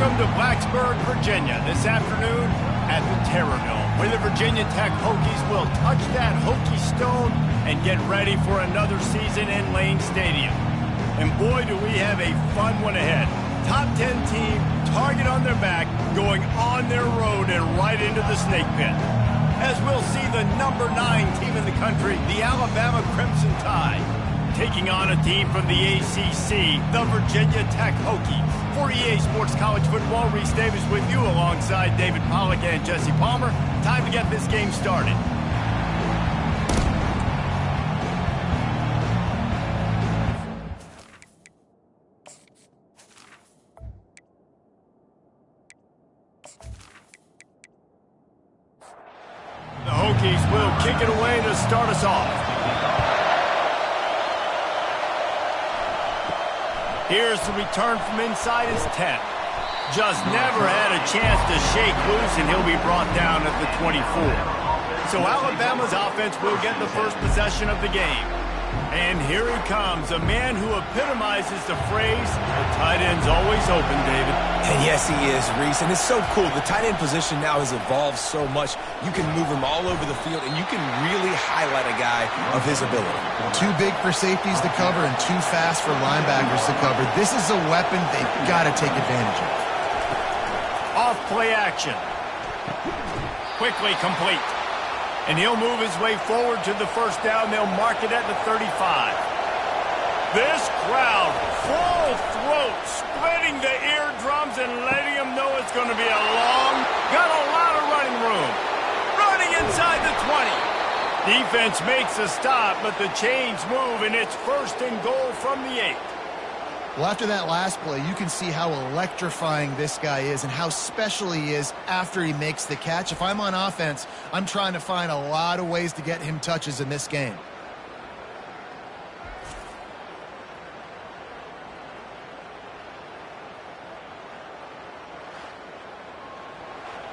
Welcome to Blacksburg, Virginia, this afternoon at the Terrordome, where the Virginia Tech Hokies will touch that Hokie stone and get ready for another season in Lane Stadium. And boy, do we have a fun one ahead. Top 10 team, target on their back, going on their road and right into the snake pit. As we'll see the number 9 team in the country, the Alabama Crimson Tide, taking on a team from the ACC, the Virginia Tech Hokies. For EA Sports College Football, Reese Davis with you alongside David Pollack and Jesse Palmer. Time to get this game started. The Hokies will kick it away to start us off. Here's the return from inside his 10. Just never had a chance to shake loose, and he'll be brought down at the 24. So Alabama's offense will get the first possession of the game. And here he comes, a man who epitomizes the phrase, the tight end's always open, David. And yes, he is, Reese. And it's so cool. The tight end position now has evolved so much. You can move him all over the field, and you can really highlight a guy of his ability. Too big for safeties to cover and too fast for linebackers to cover. This is a weapon they've got to take advantage of. Off play action. Quickly complete. And he'll move his way forward to the first down. They'll mark it at the 35. This crowd, full throat, splitting the eardrums and letting them know it's going to be a long, got a lot of running room. Running inside the 20. Defense makes a stop, but the chains move, and it's first and goal from the 8. Well, after that last play, you can see how electrifying this guy is and how special he is after he makes the catch. If I'm on offense, I'm trying to find a lot of ways to get him touches in this game.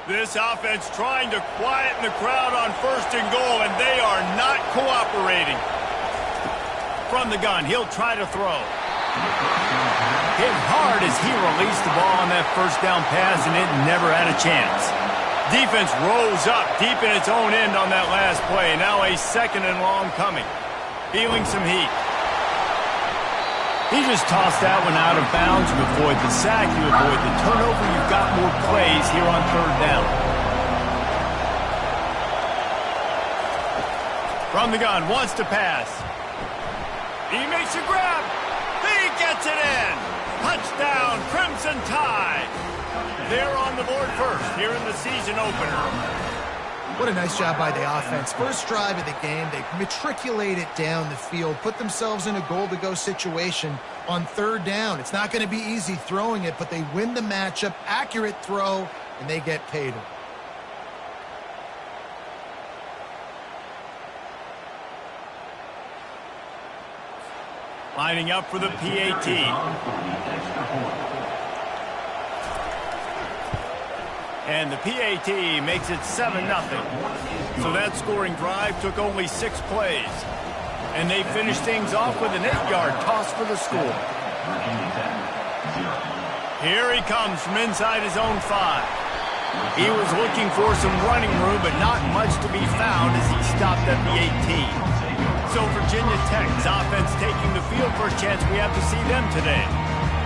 This offense trying to quieten the crowd on first and goal, and they are not cooperating. From the gun, he'll try to throw. Hit hard as he released the ball on that first down pass, and it never had a chance. Defense rose up deep in its own end on that last play. Now a second and long coming. Feeling some heat. He just tossed that one out of bounds. You avoid the sack, you avoid the turnover. You've got more plays here on third down. From the gun, wants to pass. He makes a grab. He gets it in. Touchdown, Crimson Tide. They're on the board first here in the season opener. What a nice job by the offense. First drive of the game, they matriculate it down the field, put themselves in a goal-to-go situation on third down. It's not going to be easy throwing it, but they win the matchup, accurate throw, and they get paid. Lining up for the PAT. And the PAT makes it 7-0. So that scoring drive took only 6 plays. And they finished things off with an 8-yard toss for the score. Here he comes from inside his own 5. He was looking for some running room, but not much to be found as he stopped at the 18. So Virginia Tech's offense taking the field for a chance. We have to see them today.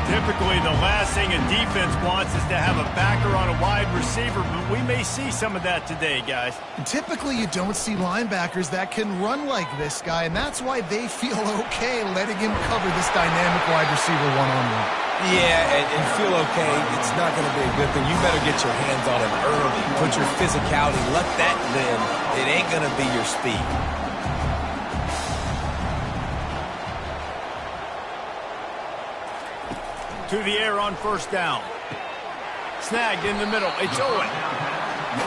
Typically, the last thing a defense wants is to have a backer on a wide receiver, but we may see some of that today, guys. And typically, you don't see linebackers that can run like this guy, and that's why they feel okay letting him cover this dynamic wide receiver one-on-one. Yeah, and feel okay. It's not going to be a good thing. You better get your hands on him early. Put your physicality, let that win. It ain't going to be your speed. To the air on first down. Snagged in the middle. It's Owen.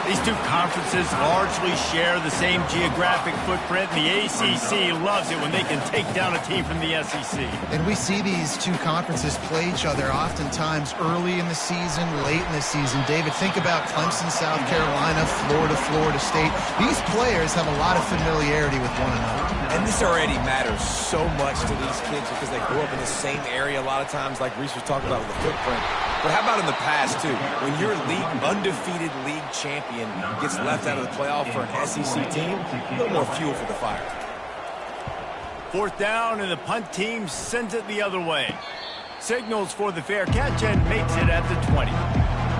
These two conferences largely share the same geographic footprint, and the ACC loves it when they can take down a team from the SEC. And we see these two conferences play each other oftentimes early in the season, late in the season. David, think about Clemson, South Carolina, Florida, Florida State. These players have a lot of familiarity with one another. And this already matters so much to these kids because they grew up in the same area a lot of times, like Reese was talking about with the footprint. But how about in the past, too? When your undefeated league champion gets left out of the playoff for an SEC team, a little more fuel for the fire. Fourth down, and the punt team sends it the other way. Signals for the fair catch and makes it at the 20.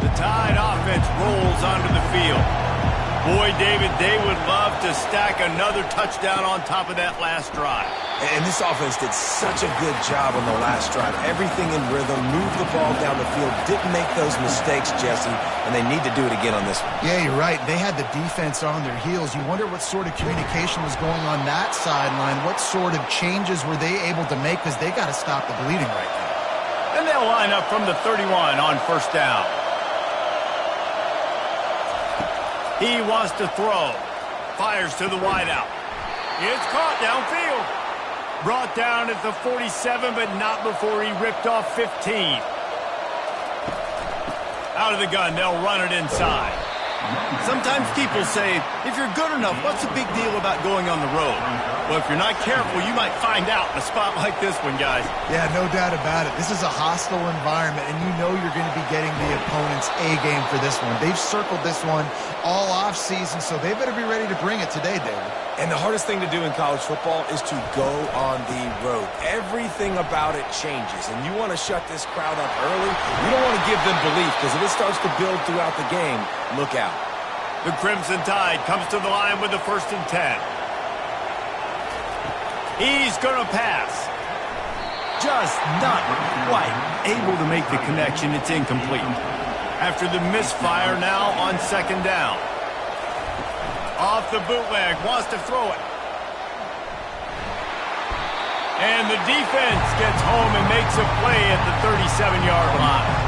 The Tide offense rolls onto the field. Boy, David, they would love to stack another touchdown on top of that last drive. And this offense did such a good job on the last drive. Everything in rhythm, moved the ball down the field, didn't make those mistakes, Jesse, and they need to do it again on this one. Yeah, you're right. They had the defense on their heels. You wonder what sort of communication was going on that sideline. What sort of changes were they able to make, because they got to stop the bleeding right now. And they'll line up from the 31 on first down. He wants to throw. Fires to the wideout. It's caught downfield. Brought down at the 47, but not before he ripped off 15. Out of the gun, they'll run it inside. Sometimes people say, if you're good enough, what's the big deal about going on the road? Well, if you're not careful, you might find out in a spot like this one, guys. Yeah, no doubt about it. This is a hostile environment, and you know you're going to be getting the opponent's A-game for this one. They've circled this one all off-season, so they better be ready to bring it today, David. And the hardest thing to do in college football is to go on the road. Everything about it changes, and you want to shut this crowd up early. You don't want to give them belief, because if it starts to build throughout the game, look out. The Crimson Tide comes to the line with the 1st and 10. He's going to pass. Just not quite able to make the connection. It's incomplete. After the misfire now on 2nd down. Off the bootleg, wants to throw it. And the defense gets home and makes a play at the 37-yard line.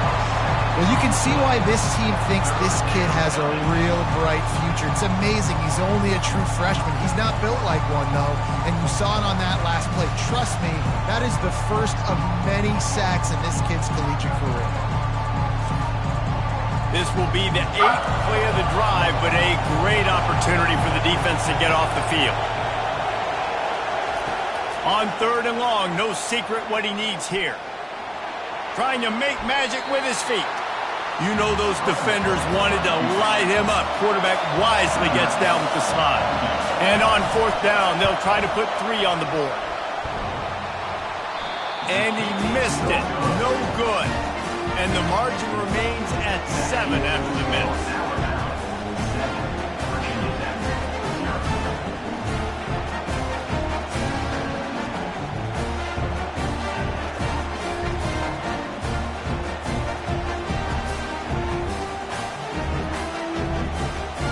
Well, you can see why this team thinks this kid has a real bright future. It's amazing. He's only a true freshman. He's not built like one, though, and you saw it on that last play. Trust me, that is the first of many sacks in this kid's collegiate career. This will be the 8th play of the drive, but a great opportunity for the defense to get off the field. On 3rd and long, no secret what he needs here. Trying to make magic with his feet. You know those defenders wanted to light him up. Quarterback wisely gets down with the slide. And on 4th down, they'll try to put 3 on the board. And he missed it. No good. And the margin remains at 7 after the miss.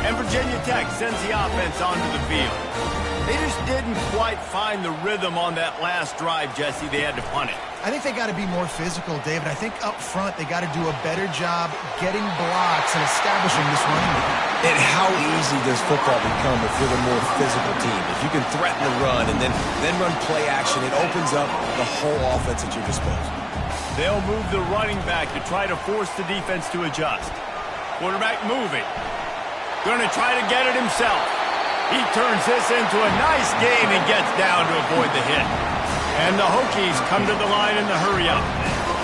And Virginia Tech sends the offense onto the field. They just didn't quite find the rhythm on that last drive, Jesse. They had to punt it. I think they got to be more physical, David. I think up front they got to do a better job getting blocks and establishing this running game. And how easy does football become if you're the more physical team? If you can threaten the run and then run play action, it opens up the whole offense at your disposal. They'll move the running back to try to force the defense to adjust. Quarterback moving. Going to try to get it himself. He turns this into a nice gain and gets down to avoid the hit. And the Hokies come to the line in the hurry-up.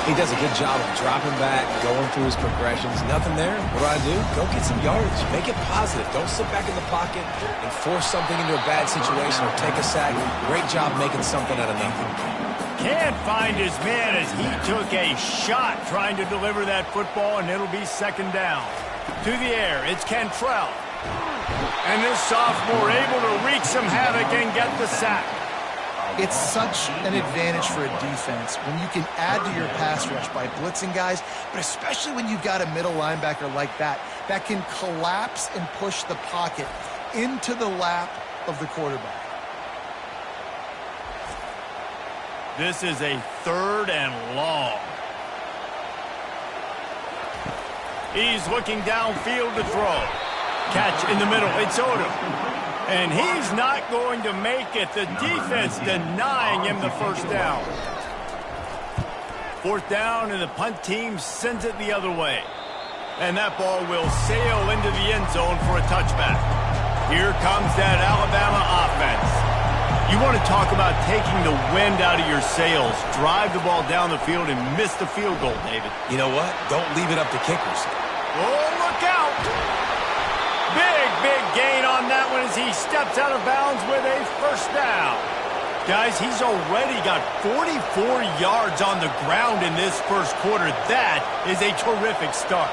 He does a good job of dropping back, going through his progressions. Nothing there. What do? Go get some yardage. Make it positive. Don't sit back in the pocket and force something into a bad situation or take a sack. Great job making something out of nothing. Can't find his man as he took a shot trying to deliver that football, and it'll be 2nd down. To the air, it's Cantrell. And this sophomore able to wreak some havoc and get the sack. It's such an advantage for a defense when you can add to your pass rush by blitzing guys, but especially when you've got a middle linebacker like that can collapse and push the pocket into the lap of the quarterback. This is a 3rd and long. He's looking downfield to throw. Catch in the middle. It's Odom. And he's not going to make it. The defense denying him the first down. Fourth down, and the punt team sends it the other way. And that ball will sail into the end zone for a touchback. Here comes that Alabama offense. You want to talk about taking the wind out of your sails. Drive the ball down the field and miss the field goal, David. You know what? Don't leave it up to kickers. Oh, look out! Big gain on that one as he steps out of bounds with a first down. Guys, he's already got 44 yards on the ground in this first quarter. That is a terrific start.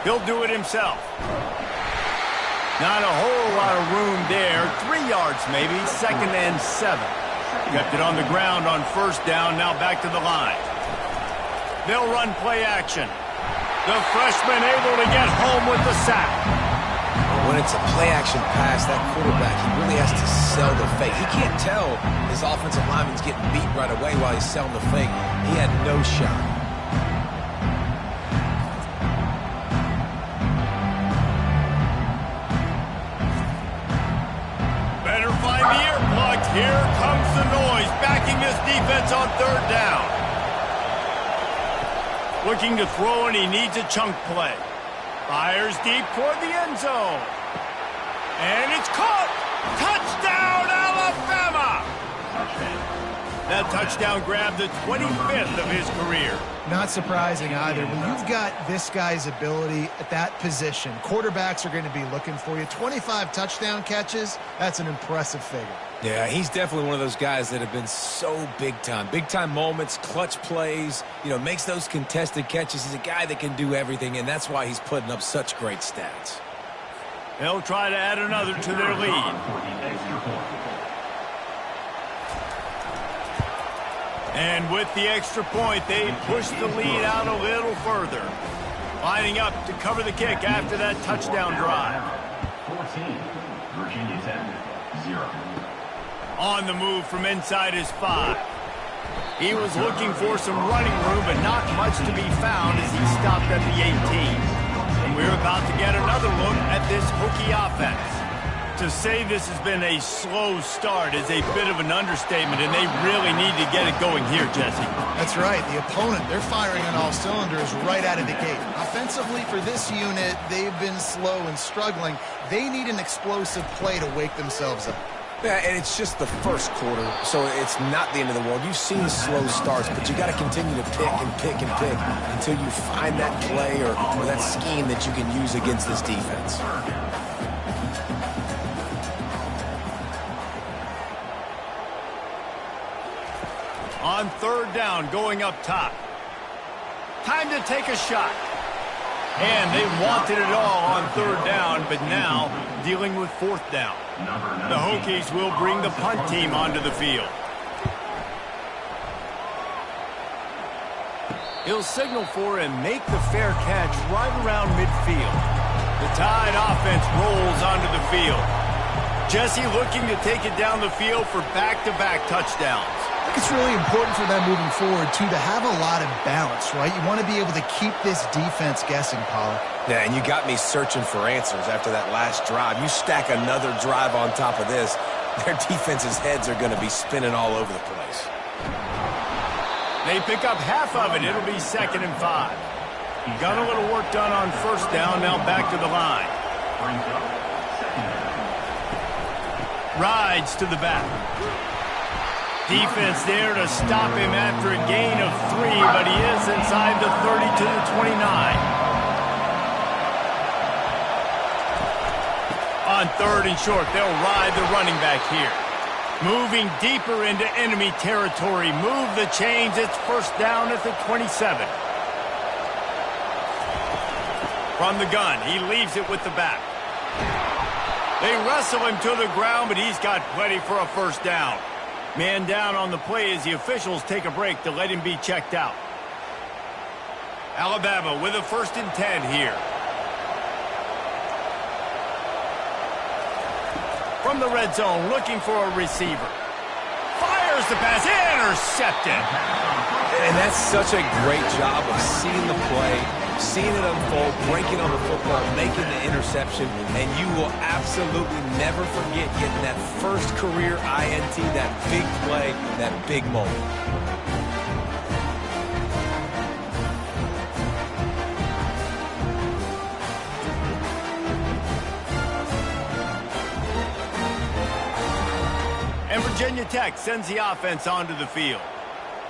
He'll do it himself. Not a whole lot of room there. 3 yards maybe, 2nd and 7. Kept it on the ground on first down, now back to the line. They'll run play action. The freshman able to get home with the sack. When it's a play-action pass, that quarterback, he really has to sell the fake. He can't tell his offensive lineman's getting beat right away while he's selling the fake. He had no shot. Better find the earplugs. Here comes the noise, backing this defense on third down. Looking to throw, and he needs a chunk play. Fires deep toward the end zone. And it's caught! Touchdown, Alabama! That touchdown grabbed the 25th of his career. Not surprising either. When you've got this guy's ability at that position, quarterbacks are going to be looking for you. 25 touchdown catches, that's an impressive figure. Yeah, he's definitely one of those guys that have been so big time. Big time moments, clutch plays, makes those contested catches. He's a guy that can do everything, and that's why he's putting up such great stats. They'll try to add another to their lead. And with the extra point, they push the lead out a little further. Lining up to cover the kick after that touchdown drive. 14, Virginia Tech, 0. On the move from inside his 5. He was looking for some running room, but not much to be found as he stopped at the 18. And we're about to get another look at this Hokie offense. To say this has been a slow start is a bit of an understatement, and they really need to get it going here, Jesse. That's right. The opponent, they're firing on all cylinders right out of the gate. Offensively for this unit, they've been slow and struggling. They need an explosive play to wake themselves up. Yeah, and it's just the first quarter, so it's not the end of the world. You've seen slow starts, but you got to continue to pick and pick and pick until you find that play or that scheme that you can use against this defense. On third down, going up top. Time to take a shot. And they wanted it all on third down, but now dealing with fourth down. The Hokies will bring the punt team onto the field. He'll signal for and make the fair catch right around midfield. The Tide offense rolls onto the field. Jesse looking to take it down the field for back-to-back touchdowns. I think it's really important for them moving forward, too, to have a lot of balance, right? You want to be able to keep this defense guessing, Pollard. Yeah, and you got me searching for answers after that last drive. You stack another drive on top of this, their defense's heads are going to be spinning all over the place. They pick up half of it. It'll be 2nd and 5. Got a little work done on first down, now back to the line. Rides to the back. Defense there to stop him after a gain of 3, but he is inside the 30 to the 29. On third and short, they'll ride the running back here. Moving deeper into enemy territory. Move the chains. It's first down at the 27. From the gun, he leaves it with the back. They wrestle him to the ground, but he's got plenty for a first down. Man down on the play as the officials take a break to let him be checked out. Alabama with a 1st and 10 here. From the red zone, looking for a receiver. Fires the pass, intercepted. And that's such a great job of seeing the play, seeing it unfold, breaking on the football, making the interception, and you will absolutely never forget getting that first career INT, that big play, that big moment. And Virginia Tech sends the offense onto the field.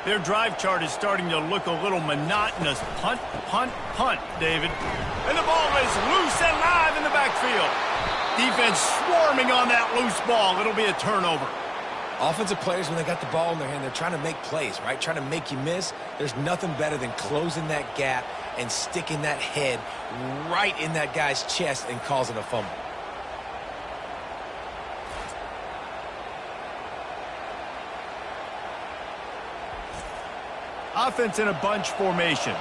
Their drive chart is starting to look a little monotonous. Punt, punt, punt, David. And the ball is loose and live in the backfield. Defense swarming on that loose ball. It'll be a turnover. Offensive players, when they got the ball in their hand, they're trying to make plays, right? Trying to make you miss. There's nothing better than closing that gap and sticking that head right in that guy's chest and causing a fumble. Offense in a bunch formation.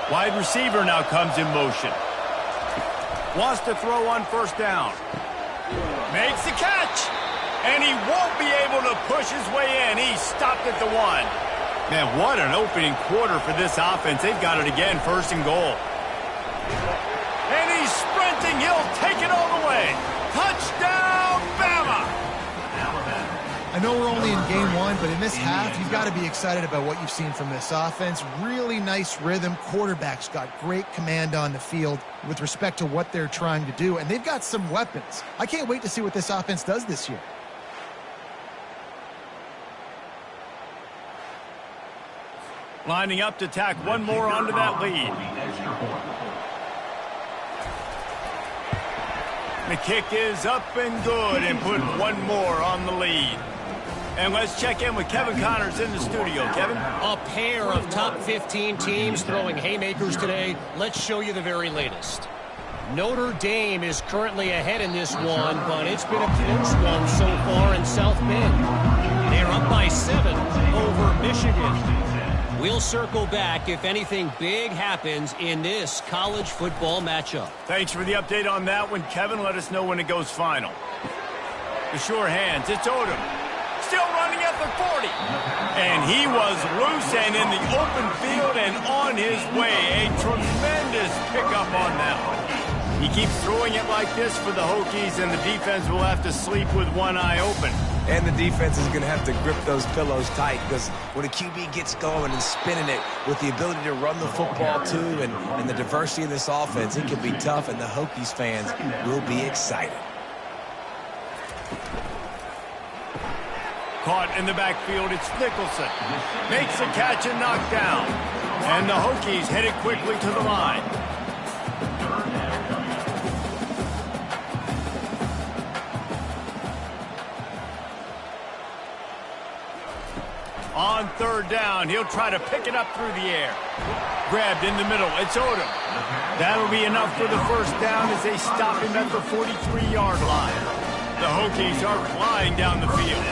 Wide receiver now comes in motion. Wants to throw on first down. Makes the catch. And he won't be able to push his way in. He stopped at the 1. Man, what an opening quarter for this offense. They've got it again, first and goal. And he's sprinting. He'll take it all the way. Touchdown, Bama! I know we're only in game 1, but in this half, you've got to be excited about what you've seen from this offense. Really nice rhythm. Quarterback's got great command on the field with respect to what they're trying to do, and they've got some weapons. I can't wait to see what this offense does this year. Lining up to tack one more onto that lead. The kick is up and good and put one more on the lead. And let's check in with Kevin Connors in the studio. Kevin? A pair of top 15 teams throwing haymakers today. Let's show you the very latest. Notre Dame is currently ahead in this one, but it's been a close one so far in South Bend. They're up by 7 over Michigan. We'll circle back if anything big happens in this college football matchup. Thanks for the update on that one, Kevin. Let us know when it goes final. The sure hands, it's Odom. Still running at the 40. And he was loose and in the open field and on his way. A tremendous pickup on that one. He keeps throwing it like this for the Hokies, and the defense will have to sleep with one eye open. And the defense is going to have to grip those pillows tight, because when a QB gets going and spinning it with the ability to run the football too and the diversity of this offense, it can be tough, and the Hokies fans will be excited. Caught in the backfield, it's Nicholson. Makes the catch and knocked down. And the Hokies headed quickly to the line. On third down, he'll try to pick it up through the air. Grabbed in the middle, it's Odom. That'll be enough for the first down as they stop him at the 43-yard line. The Hokies are flying down the field.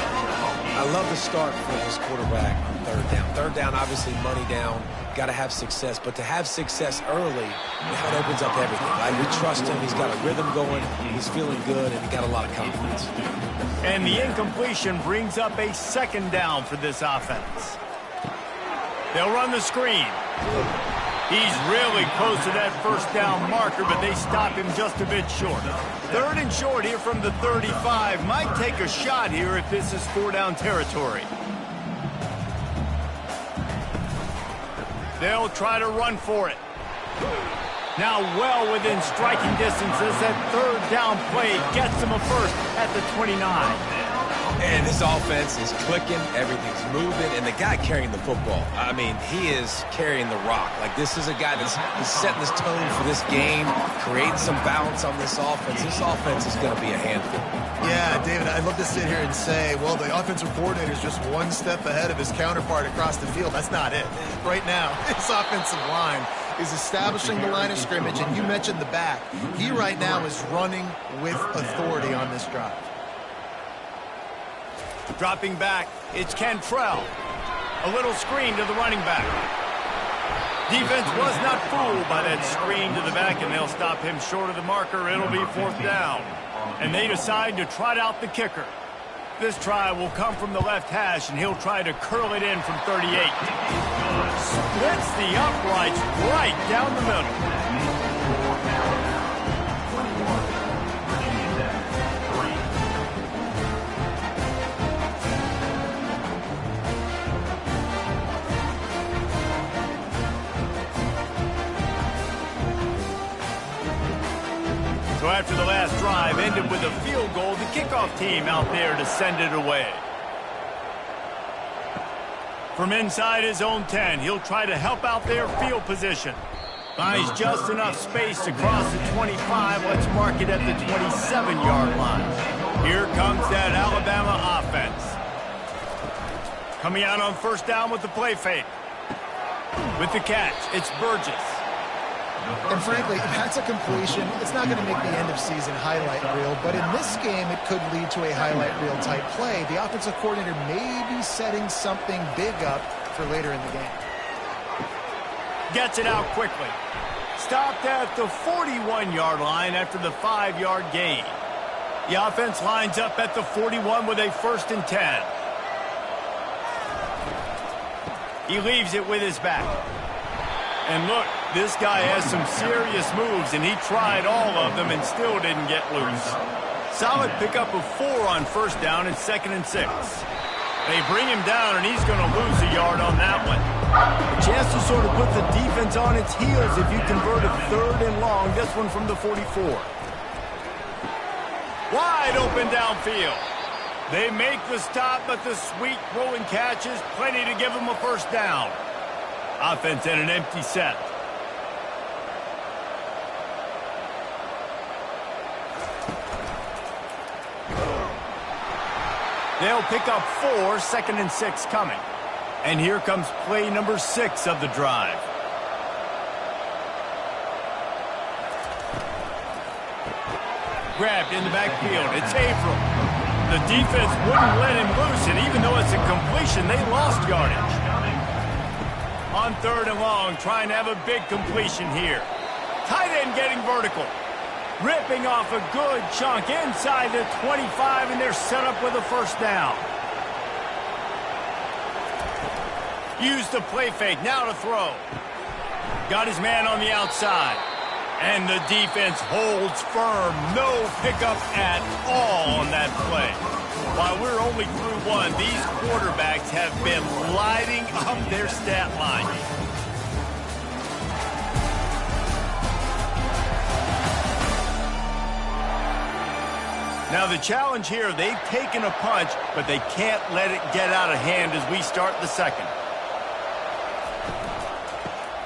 I love the start for this quarterback on third down. Third down, obviously money down, got to have success. But to have success early, that opens up everything, right? We trust him. He's got a rhythm going. He's feeling good, and he got a lot of confidence. And the incompletion brings up a second down for this offense. They'll run the screen. He's really close to that first down marker, but they stop him just a bit short. Third and short here from the 35. Might take a shot here if this is 4-down territory. They'll try to run for it. Now well within striking distance as that third down play gets them a first at the 29. And this offense is clicking, everything's moving, and the guy carrying the football, I mean, he is carrying the rock. Like, this is a guy that's setting this tone for this game, creating some balance on this offense. This offense is going to be a handful. Yeah, David, I'd love to sit here and say, well, the offensive coordinator is just one step ahead of his counterpart across the field. That's not it. Right now, this offensive line is establishing the line of scrimmage, and you mentioned the back. He right now is running with authority on this drive. Dropping back, it's Cantrell. A little screen to the running back. Defense was not fooled by that screen to the back, and they'll stop him short of the marker. It'll be fourth down. And they decide to trot out the kicker. This try will come from the left hash, and he'll try to curl it in from 38. Splits the uprights right down the middle. So after the last drive ended with a field goal, the kickoff team out there to send it away. From inside his own 10, he'll try to help out their field position. Finds just enough space to cross the 25. Let's mark it at the 27-yard line. Here comes that Alabama offense. Coming out on first down with the play fake. With the catch, it's Burgess. And frankly, if that's a completion, it's not going to make the end-of-season highlight reel. But in this game, it could lead to a highlight reel-type play. The offensive coordinator may be setting something big up for later in the game. Gets it out quickly. Stopped at the 41-yard line after the 5-yard gain. The offense lines up at the 41 with a 1st and 10. He leaves it with his back. And look, this guy has some serious moves, and he tried all of them and still didn't get loose. Solid pickup of 4 on first down and 2nd and 6. They bring him down, and he's going to lose a yard on that one. A chance to sort of put the defense on its heels if you convert a 3rd and long, this one from the 44. Wide open downfield. They make the stop, but the sweet throwing catch is plenty to give them a first down. Offense in an empty set. They'll pick up 4, 2nd and 6 coming. And here comes play number 6 of the drive. Grabbed in the backfield. It's Averill. The defense wouldn't let him loose, and even though it's a completion, they lost yardage. On 3rd and long, trying to have a big completion here. Tight end getting vertical. Ripping off a good chunk inside the 25, and they're set up with a first down. Used the play fake, now to throw. Got his man on the outside. And the defense holds firm. No pickup at all on that play. While we're only through one, these quarterbacks have been lighting up their stat line. Now the challenge here, they've taken a punch, but they can't let it get out of hand as we start the second.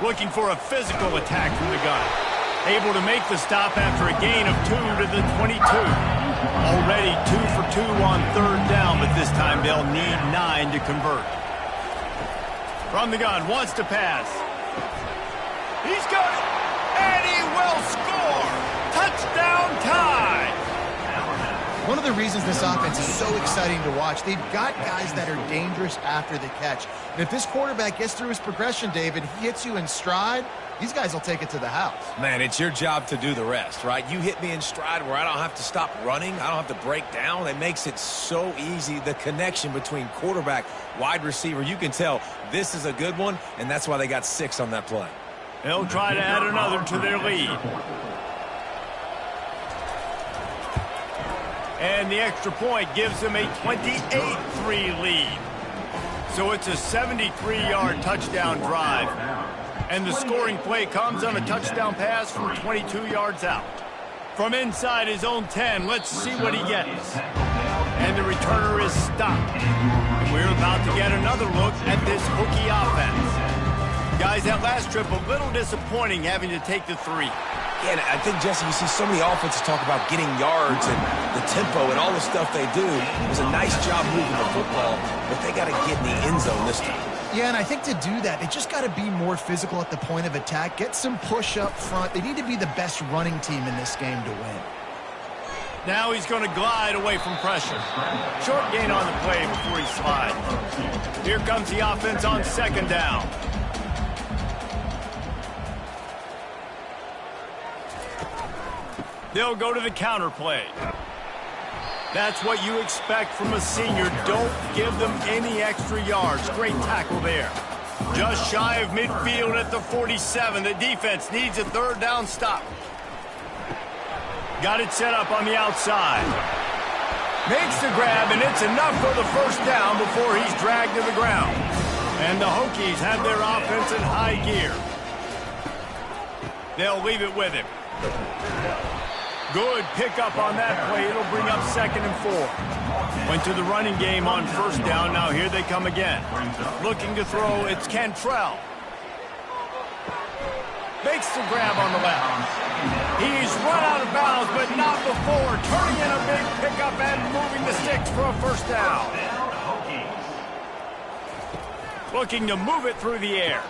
Looking for a physical attack from the gun. Able to make the stop after a gain of 2 to the 22. Already 2 for 2 on 3rd down, but this time they'll need 9 to convert. From the gun, wants to pass. He's got it, and he will score. Touchdown tie. One of the reasons this offense is so exciting to watch, they've got guys that are dangerous after the catch. And if this quarterback gets through his progression, David, he hits you in stride, these guys will take it to the house. Man, it's your job to do the rest, right? You hit me in stride where I don't have to stop running. I don't have to break down. It makes it so easy. The connection between quarterback, wide receiver, you can tell this is a good one, and that's why they got 6 on that play. They'll try to add another to their lead. And the extra point gives them a 28-3 lead. So it's a 73-yard touchdown drive. And the scoring play comes on a touchdown pass from 22 yards out. From inside his own 10, let's see what he gets. And the returner is stopped. We're about to get another look at this Hokie offense. Guys, that last trip a little disappointing having to take the 3. Yeah, and I think, Jesse, you see so many offenses talk about getting yards and the tempo and all the stuff they do. It was a nice job moving the football, but they got to get in the end zone this time. Yeah, and I think to do that, they just got to be more physical at the point of attack, get some push up front. They need to be the best running team in this game to win. Now he's going to glide away from pressure. Short gain on the play before he slides. Here comes the offense on 2nd down. They'll go to the counter play. That's what you expect from a senior. Don't give them any extra yards. Great tackle there. Just shy of midfield at the 47. The defense needs a third down stop. Got it set up on the outside. Makes the grab, and it's enough for the first down before he's dragged to the ground. And the Hokies have their offense in high gear. They'll leave it with him. Good pickup on that play. It'll bring up 2nd and 4. Went to the running game on first down. Now here they come again. Looking to throw, it's Cantrell. Makes the grab on the left. He's run out of bounds, but not before. Turning in a big pickup and moving the sticks for a first down. Looking to move it through the air.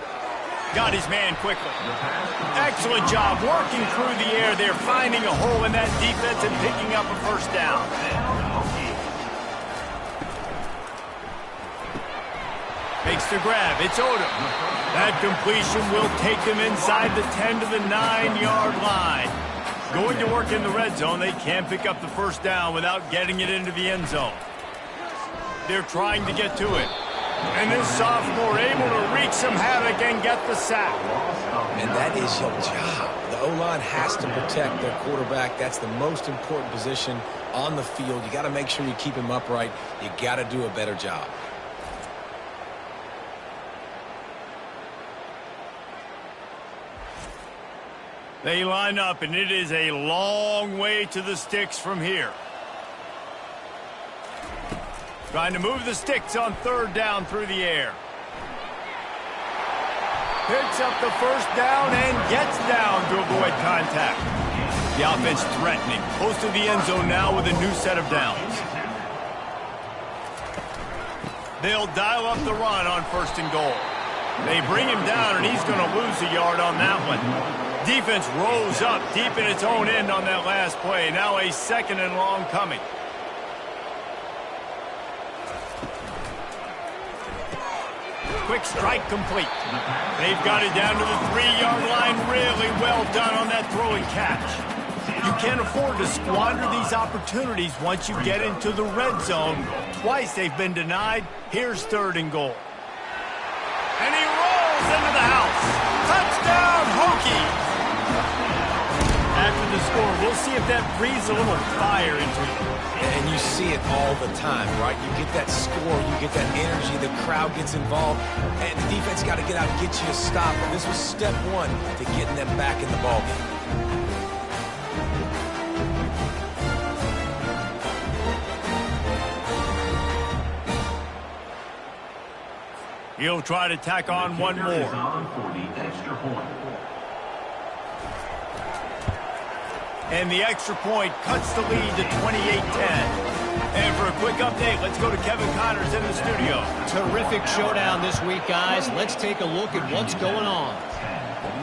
Got his man quickly. Excellent job working through the air there, finding a hole in that defense and picking up a first down. Makes the grab. It's Odom. That completion will take them inside the 10 to the 9-yard line. Going to work in the red zone. They can't pick up the first down without getting it into the end zone. They're trying to get to it. And this sophomore able to wreak some havoc and get the sack. And that is your job. The O-line has to protect their quarterback. That's the most important position on the field. You got to make sure you keep him upright. You got to do a better job. They line up, and it is a long way to the sticks from here. Trying to move the sticks on third down through the air. Picks up the first down and gets down to avoid contact. The offense threatening. Close to the end zone now with a new set of downs. They'll dial up the run on 1st and goal. They bring him down, and he's going to lose a yard on that one. Defense rose up deep in its own end on that last play. Now a 2nd and long coming. Quick strike complete. They've got it down to the 3-yard line. Really well done on that throw and catch. You can't afford to squander these opportunities once you get into the red zone. Twice they've been denied. Here's 3rd and goal. And he rolls into the house. Touchdown, Hokies! After the score, we'll see if that breathes a little fire into you. And you see it all the time, right? You get that score, you get that energy, the crowd gets involved, and the defense got to get out and get you a stop. And this was step 1 to getting them back in the ballgame. He'll try to tack on one more. And the extra point cuts the lead to 28-10. And for a quick update, let's go to Kevin Connors in the studio. Terrific showdown this week, guys. Let's take a look at what's going on.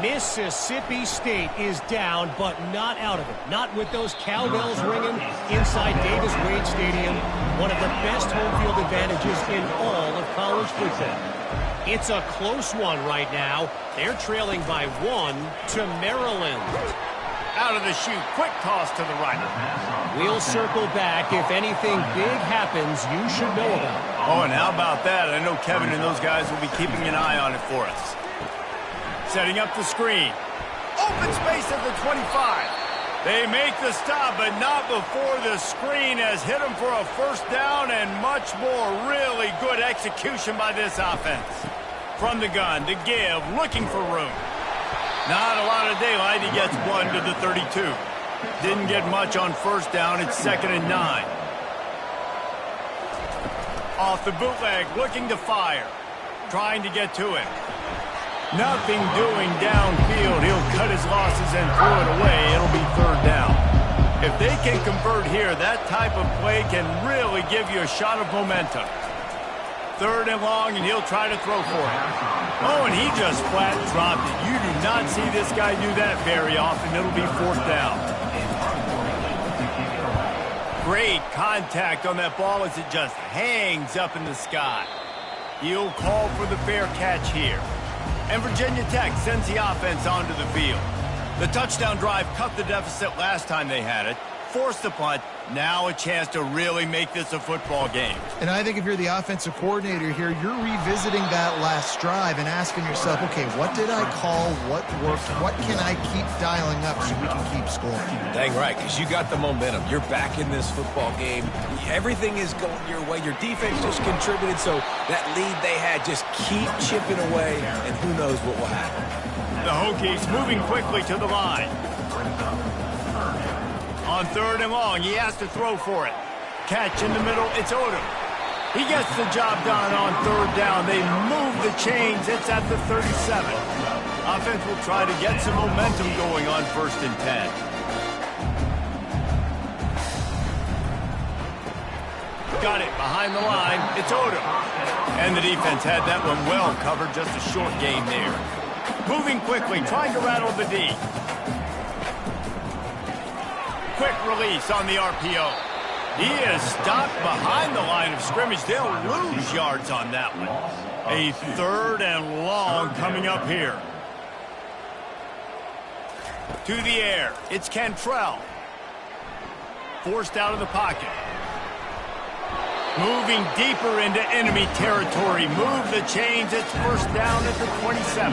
Mississippi State is down, but not out of it. Not with those cowbells ringing inside Davis-Wade Stadium, one of the best home field advantages in all of college football. It's a close one right now. They're trailing by 1 to Maryland. Out of the chute, quick toss to the right. We'll circle back. If anything big happens, you should know about it. Oh, and how about that? I know Kevin and those guys will be keeping an eye on it for us. Setting up the screen. Open space at the 25. They make the stop, but not before the screen has hit them for a first down and much more. Really good execution by this offense. From the gun to give, looking for room. Not a lot of daylight. He gets 1 to the 32. Didn't get much on first down. It's 2nd and 9. Off the bootleg, looking to fire. Trying to get to it. Nothing doing downfield. He'll cut his losses and throw it away. It'll be 3rd down. If they can convert here, that type of play can really give you a shot of momentum. 3rd and long, and he'll try to throw for it. Oh, and he just flat dropped it. You do not see this guy do that very often. It'll be 4th down. Great contact on that ball as it just hangs up in the sky. He'll call for the fair catch here. And Virginia Tech sends the offense onto the field. The touchdown drive cut the deficit last time they had it, forced the punt, Now a chance to really make this a football game. And I think if you're the offensive coordinator here, you're revisiting that last drive and asking yourself, okay, what did I call? What worked? What can I keep dialing up so we can keep scoring? Dang right, because you got the momentum. You're back in this football game. Everything is going your way. Your defense just contributed, so that lead they had, just keep chipping away, and who knows what will happen. The Hokies moving quickly to the line. On 3rd and long, he has to throw for it. Catch in the middle, it's Odom. He gets the job done on 3rd down. They move the chains. It's at the 37. Offense will try to get some momentum going on 1st and 10. Got it behind the line. It's Odom. And the defense had that one well covered. Just a short gain there. Moving quickly, trying to rattle the D. Quick release on the RPO. He is stopped behind the line of scrimmage. They'll lose yards on that one. A 3rd and long coming up here. To the air. It's Cantrell. Forced out of the pocket. Moving deeper into enemy territory. Move the chains. It's 1st down at the 27.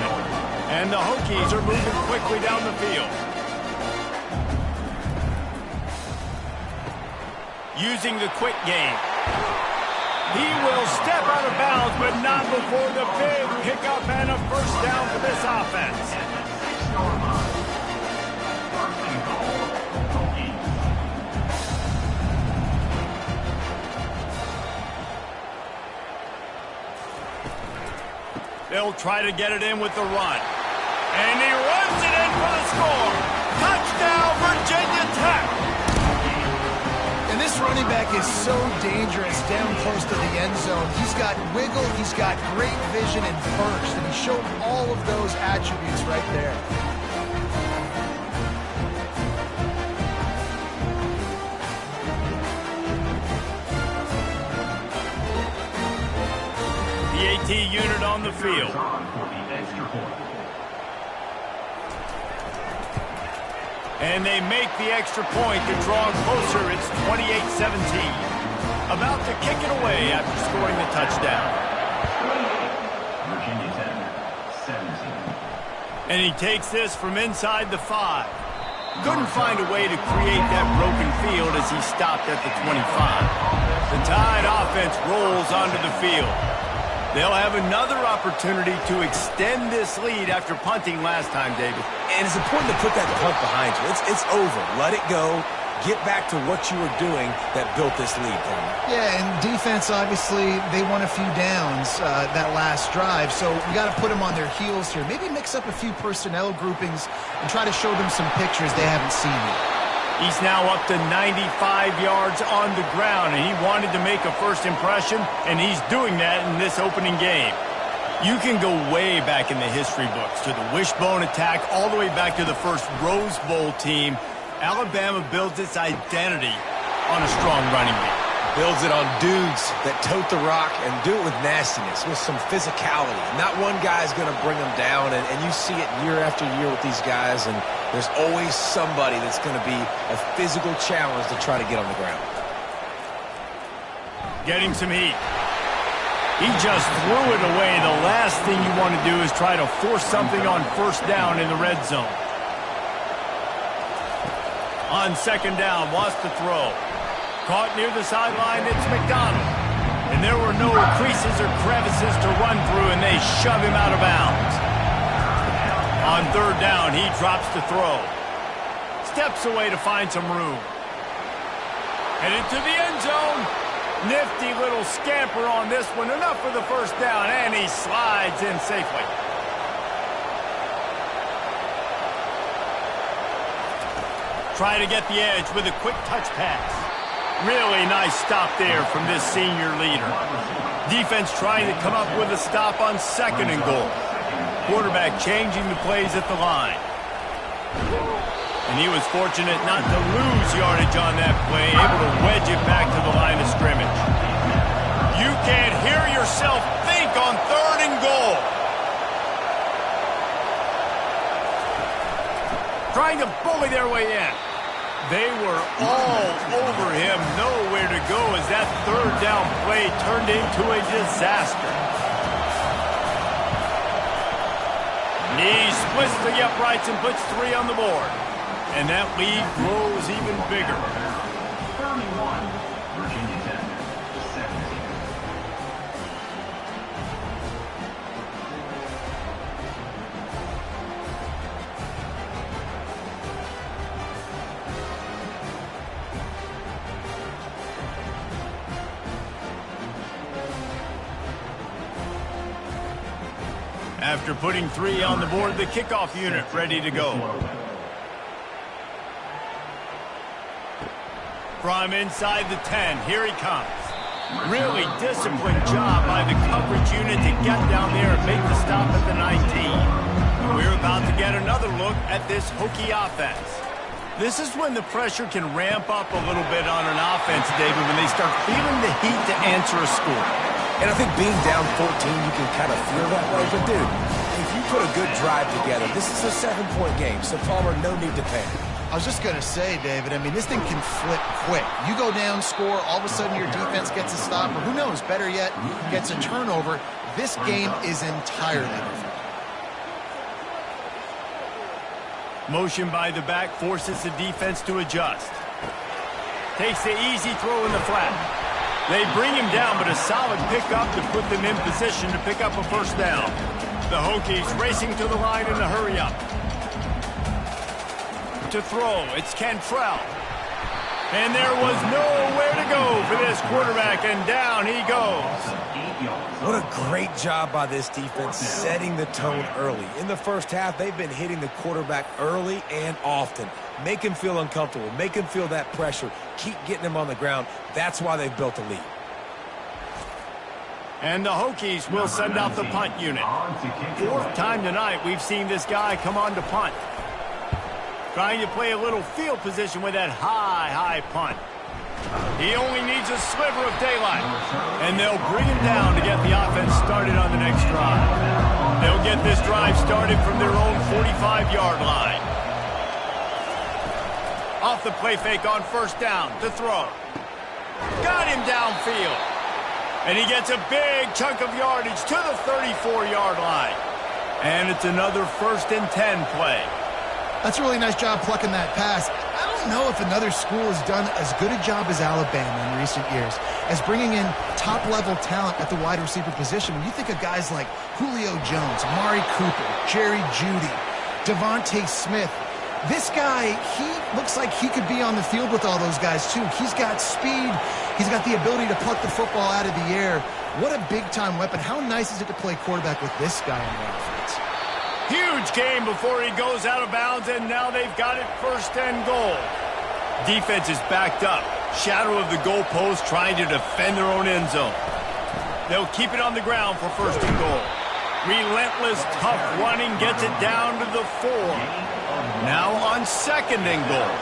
And the Hokies are moving quickly down the field. Using the quick game. He will step out of bounds, but not before the big pickup and a 1st down for this offense. They'll try to get it in with the run. And he runs it in for the score. Touchdown, Virginia Tech. And this running back is so dangerous down close to the end zone. He's got wiggle, he's got great vision and burst, and he showed all of those attributes right there. The AT unit on the field. And they make the extra point to draw closer. It's 28-17. About to kick it away after scoring the touchdown. Virginia Tech, 17. And he takes this from inside the 5. Couldn't find a way to create that broken field as he stopped at the 25. The Tide offense rolls onto the field. They'll have another opportunity to extend this lead after punting last time, David. And it's important to put that punt behind you. It's over. Let it go. Get back to what you were doing that built this lead, Coleman. Yeah, and defense, obviously, they won a few downs that last drive, so we got to put them on their heels here. Maybe mix up a few personnel groupings and try to show them some pictures they haven't seen yet. He's now up to 95 yards on the ground, and he wanted to make a first impression, and he's doing that in this opening game. You can go way back in the history books to the wishbone attack, all the way back to the first Rose Bowl team. Alabama builds its identity on a strong running game. Builds it on dudes that tote the rock and do it with nastiness, with some physicality. Not one guy's going to bring them down, and you see it year after year with these guys, and there's always somebody that's going to be a physical challenge to try to get on the ground. Getting some heat. He just threw it away. The last thing you want to do is try to force something on 1st down in the red zone. On 2nd down, wants to throw. Caught near the sideline, it's McDonald. And there were no creases or crevices to run through, and they shove him out of bounds. On 3rd down, he drops to throw. Steps away to find some room. Headed to the end zone. Nifty little scamper on this one. Enough for the 1st down, and he slides in safely. Try to get the edge with a quick touch pass. Really nice stop there from this senior leader. Defense trying to come up with a stop on 2nd and goal. Quarterback changing the plays at the line. And he was fortunate not to lose yardage on that play, able to wedge it back to the line of scrimmage. You can't hear yourself think on 3rd and goal. Trying to bully their way in. They were all over him, nowhere to go as that third down play turned into a disaster. He splits the uprights and puts 3 on the board. And that lead grows even bigger. 31, Virginia Tech, 17. After putting 3 on the board, the kickoff unit ready to go. From inside the 10, here he comes. Really disciplined job by the coverage unit to get down there and make the stop at the 19. We're about to get another look at this Hokie offense. This is when the pressure can ramp up a little bit on an offense, David, when they start feeling the heat to answer a score. And I think being down 14, you can kind of feel that way. But, dude, if you put a good drive together, this is a 7-point game. So, Palmer, no need to panic. I was just going to say, David, I mean, this thing can flip quick. You go down, score, all of a sudden your defense gets a stop, or who knows, better yet, gets a turnover. This game is entirely different. Motion by the back forces the defense to adjust. Takes the easy throw in the flat. They bring him down, but a solid pickup to put them in position to pick up a first down. The Hokies racing to the line in the hurry-up. To throw, it's Cantrell. And there was nowhere to go for this quarterback, and down he goes. What a great job by this defense setting the tone early. In the first half, they've been hitting the quarterback early and often. Make him feel uncomfortable. Make him feel that pressure. Keep getting him on the ground. That's why they've built a lead. And the Hokies will send out the punt unit. 4th time tonight we've seen this guy come on to punt. Trying to play a little field position with that high punt. He only needs a sliver of daylight. And they'll bring him down to get the offense started on the next drive. They'll get this drive started from their own 45-yard line. Off the play fake on first down to throw. Got him downfield. And he gets a big chunk of yardage to the 34-yard line. And it's another 1st and 10 play. That's a really nice job plucking that pass. I don't know if another school has done as good a job as Alabama in recent years as bringing in top-level talent at the wide receiver position. When you think of guys like Julio Jones, Amari Cooper, Jerry Jeudy, Devontae Smith, this guy, he looks like he could be on the field with all those guys, too. He's got speed. He's got the ability to pluck the football out of the air. What a big-time weapon. How nice is it to play quarterback with this guy on the offense? Huge game before he goes out of bounds, and now they've got it 1st and goal. Defense is backed up. Shadow of the goalpost trying to defend their own end zone. They'll keep it on the ground for 1st and goal. Relentless, tough running gets it down to the 4. Now on 2nd and goal.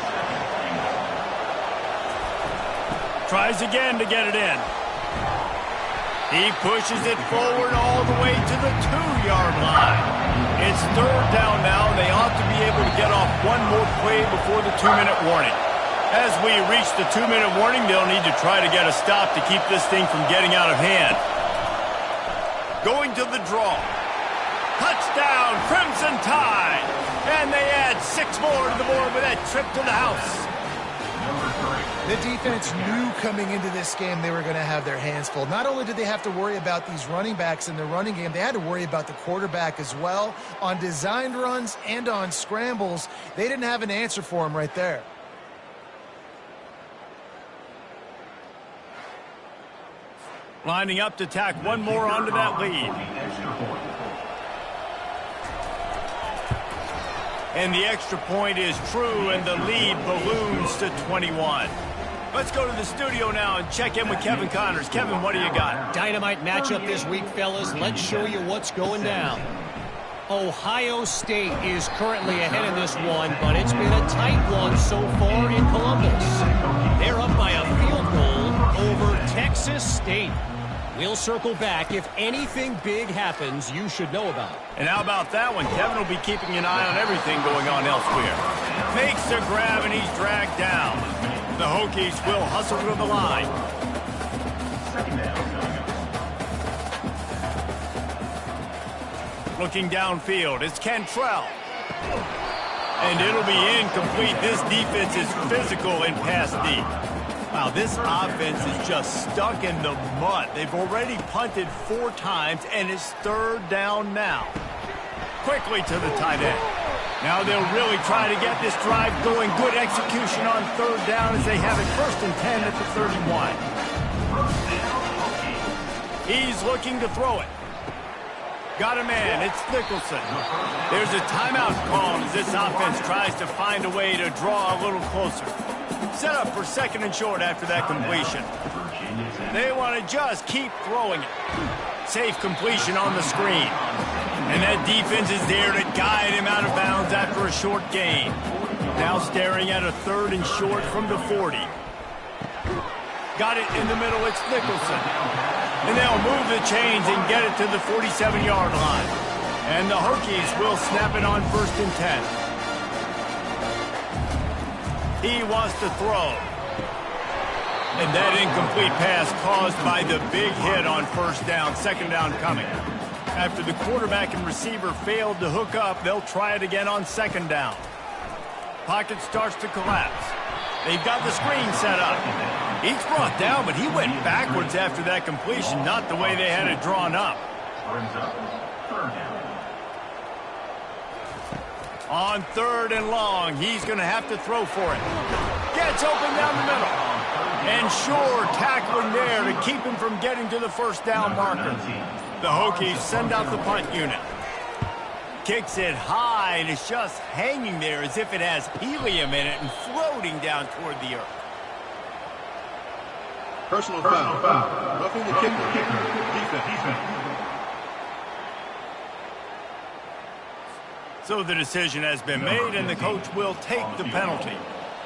Tries again to get it in. He pushes it forward all the way to the 2-yard line. It's 3rd down now, and they ought to be able to get off one more play before the 2-minute warning. As we reach the 2-minute warning, they'll need to try to get a stop to keep this thing from getting out of hand. Going to the draw. Touchdown, Crimson Tide! And they add 6 more to the board with that trip to the house. The defense knew coming into this game they were going to have their hands full. Not only did they have to worry about these running backs in the running game, they had to worry about the quarterback as well. On designed runs and on scrambles, they didn't have an answer for him right there. Lining up to tack one more onto that lead. And the extra point is true, and the lead balloons to 21. Let's go to the studio now and check in with Kevin Connors. Kevin, what do you got? Dynamite matchup this week, fellas. Let's show you what's going down. Ohio State is currently ahead in this one, but it's been a tight one so far in Columbus. They're up by a field goal over Texas State. We'll circle back. If anything big happens, you should know about it. And how about that one? Kevin will be keeping an eye on everything going on elsewhere. Makes the grab, and he's dragged down. The Hokies will hustle to the line. Second down. Looking downfield, it's Cantrell. And it'll be incomplete. This defense is physical and pass deep. Wow, this offense is just stuck in the mud. They've already punted 4 times, and it's 3rd down now. Quickly to the tight end. Now they'll really try to get this drive going. Good execution on 3rd down as they have it 1st and 10 at the 31. He's looking to throw it. Got a man. It's Nicholson. There's a timeout called as this offense tries to find a way to draw a little closer. Set up for 2nd and short after that completion. They want to just keep throwing it. Safe completion on the screen. And that defense is there to guide him out of bounds after a short gain. Now staring at a 3rd and short from the 40. Got it in the middle. It's Nicholson. And they'll move the chains and get it to the 47-yard line. And the Hokies will snap it on 1st and 10. He wants to throw. And that incomplete pass caused by the big hit on 1st down, 2nd down coming. After the quarterback and receiver failed to hook up, they'll try it again on 2nd down. Pocket starts to collapse. They've got the screen set up. He's brought down, but he went backwards after that completion, not the way they had it drawn up. On 3rd and long, he's going to have to throw for it. Gets open down the middle. And sure, tackling there to keep him from getting to the 1st down marker. The Hokies send out the punt unit. Kicks it high, and it's just hanging there as if it has helium in it and floating down toward the earth. Personal foul. Roughing the kicker. Defense. So the decision has been made, and the coach will take the penalty.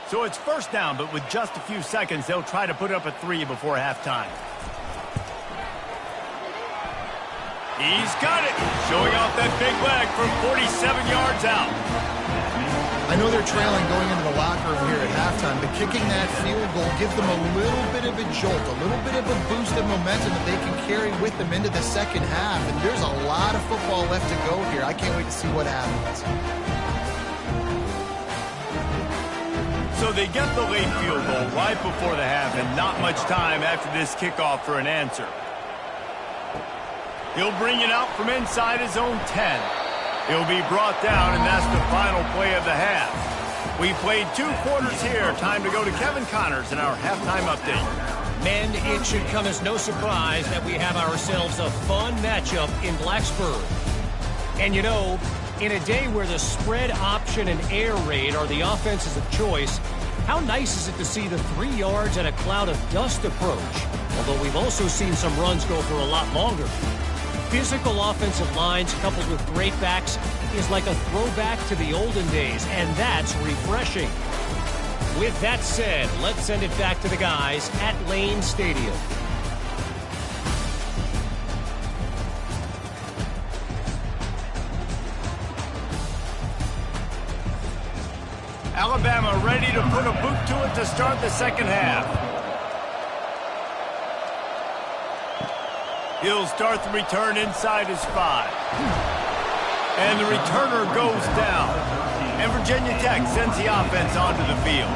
So it's 1st down, but with just a few seconds, they'll try to put up a 3 before halftime. He's got it, showing off that big leg from 47 yards out. I know they're trailing going into the locker room here at halftime, but kicking that field goal gives them a little bit of a jolt, a little bit of a boost of momentum that they can carry with them into the 2nd half. And there's a lot of football left to go here. I can't wait to see what happens. So they get the late field goal right before the half, and not much time after this kickoff for an answer. He'll bring it out from inside his own 10. He'll be brought down, and that's the final play of the half. We played 2 quarters here. Time to go to Kevin Connors in our halftime update. Men, it should come as no surprise that we have ourselves a fun matchup in Blacksburg. And you know, in a day where the spread option and air raid are the offenses of choice, how nice is it to see the 3 yards and a cloud of dust approach? Although we've also seen some runs go for a lot longer. Physical offensive lines coupled with great backs is like a throwback to the olden days, and that's refreshing. With that said, let's send it back to the guys at Lane Stadium. Alabama ready to put a boot to it to start the 2nd half. He'll start the return inside his 5. And the returner goes down. And Virginia Tech sends the offense onto the field.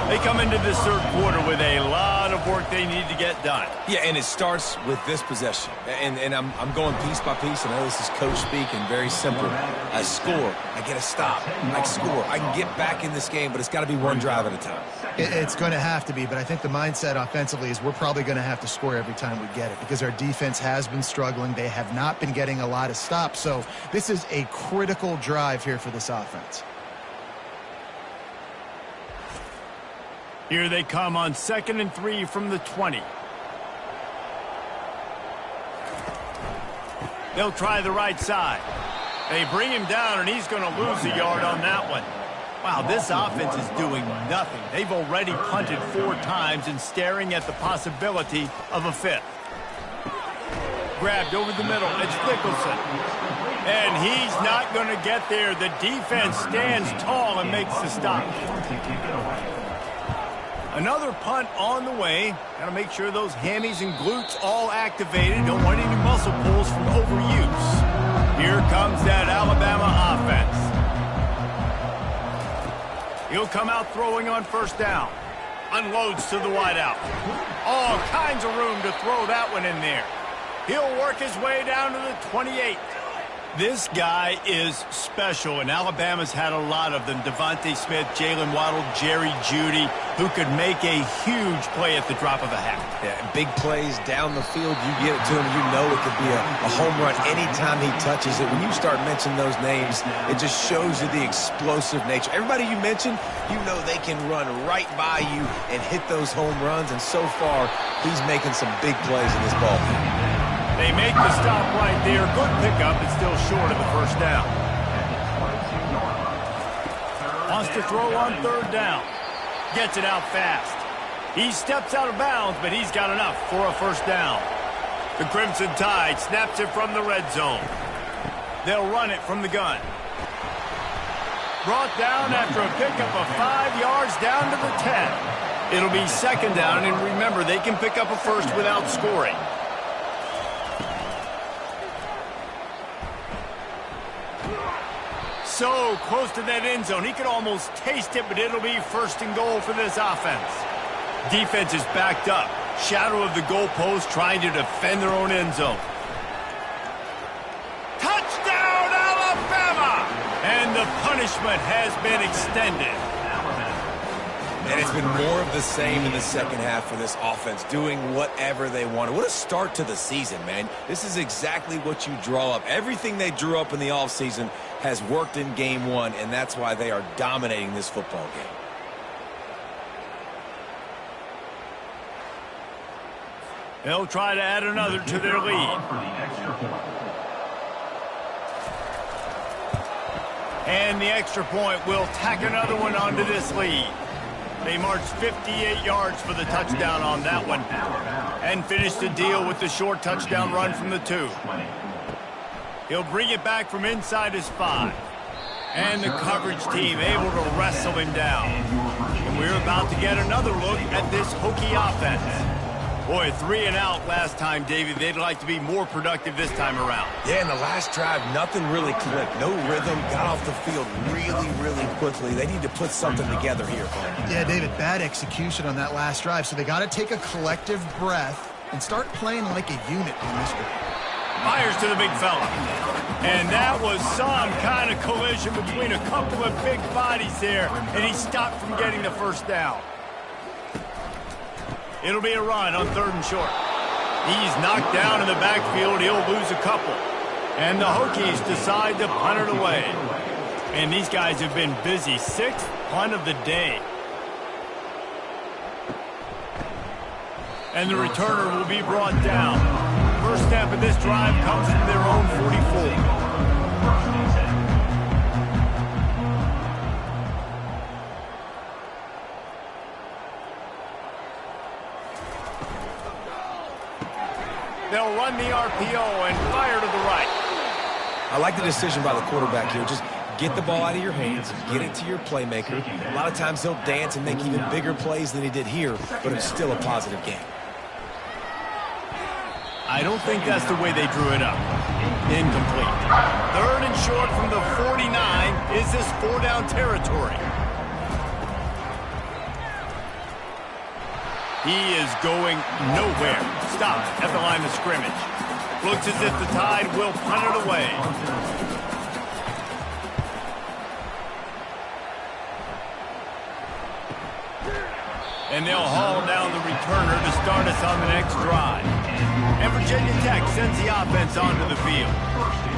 They come into this 3rd quarter with a lot of work they need to get done. Yeah, and it starts with this possession. And I'm going piece by piece. I know this is coach speak and very simple. I score. I get a stop. I score. I can get back in this game, but it's got to be one drive at a time. It's going to have to be, but I think the mindset offensively is we're probably going to have to score every time we get it because our defense has been struggling. They have not been getting a lot of stops. So this is a critical drive here for this offense. Here they come on 2nd and 3 from the 20. They'll try the right side. They bring him down, and he's going to lose a yard on that one. Wow, this offense is doing nothing. They've already punted 4 times and staring at the possibility of a 5th. grabbed over the middle. It's Nicholson. And he's not going to get there. The defense stands tall and makes the stop. Another punt on the way. Got to make sure those hammies and glutes all activated. Don't want any muscle pulls from overuse. Here comes that Alabama offense. He'll come out throwing on first down. Unloads to the wideout. All kinds of room to throw that one in there. He'll work his way down to the 28. This guy is special, and Alabama's had a lot of them. Devontae Smith, Jalen Waddle, Jerry Jeudy, who could make a huge play at the drop of a hat. Yeah, big plays down the field. You get it to him, you know it could be a home run anytime he touches it. When you start mentioning those names, it just shows you the explosive nature. Everybody you mentioned, you know they can run right by you and hit those home runs, and so far, he's making some big plays in this ball game. They make the stop right there. Good pickup. It's still short of the first down. Wants to throw on third down. Gets it out fast. He steps out of bounds, but he's got enough for a first down. The Crimson Tide snaps it from the red zone. They'll run it from the gun. Brought down after a pickup of 5 yards down to the 10. It'll be second down, and remember, they can pick up a first without scoring. So close to that end zone. He could almost taste it, but it'll be first and goal for this offense. Defense is backed up. Shadow of the goalpost trying to defend their own end zone. Touchdown, Alabama! And the punishment has been extended. And it's been more of the same in the second half for this offense, doing whatever they wanted. What a start to the season, man. This is exactly what you draw up. Everything they drew up in the offseason has worked in game one, and that's why they are dominating this football game. They'll try to add another to their lead. And the extra point will tack another one onto this lead. They marched 58 yards for the touchdown on that one and finished the deal with the short touchdown run from the 2. He'll bring it back from inside his 5. And the coverage team able to wrestle him down. And we're about to get another look at this Hokie offense. Boy, 3 and out last time, David. They'd like to be more productive this time around. Yeah, in the last drive, nothing really clicked. No rhythm, got off the field really, really quickly. They need to put something together here. Yeah, David, bad execution on that last drive, so they got to take a collective breath and start playing like a unit on this one. Fires to the big fella. And that was some kind of collision between a couple of big bodies there, and he stopped from getting the first down. It'll be a run on third and short. He's knocked down in the backfield. He'll lose a couple. And the Hokies decide to punt it away. And these guys have been busy. 6th punt of the day. And the returner will be brought down. First step of this drive comes from their own 44. They'll run the RPO and fire to the right. I like the decision by the quarterback here. Just get the ball out of your hands, get it to your playmaker. A lot of times he'll dance and make even bigger plays than he did here, but it's still a positive game. I don't think that's the way they drew it up. Incomplete. Third and short from the 49. Is this 4-down territory? He is going nowhere. Stopped at the line of scrimmage. Looks as if the Tide will punt it away. And they'll haul down the returner to start us on the next drive. And Virginia Tech sends the offense onto the field.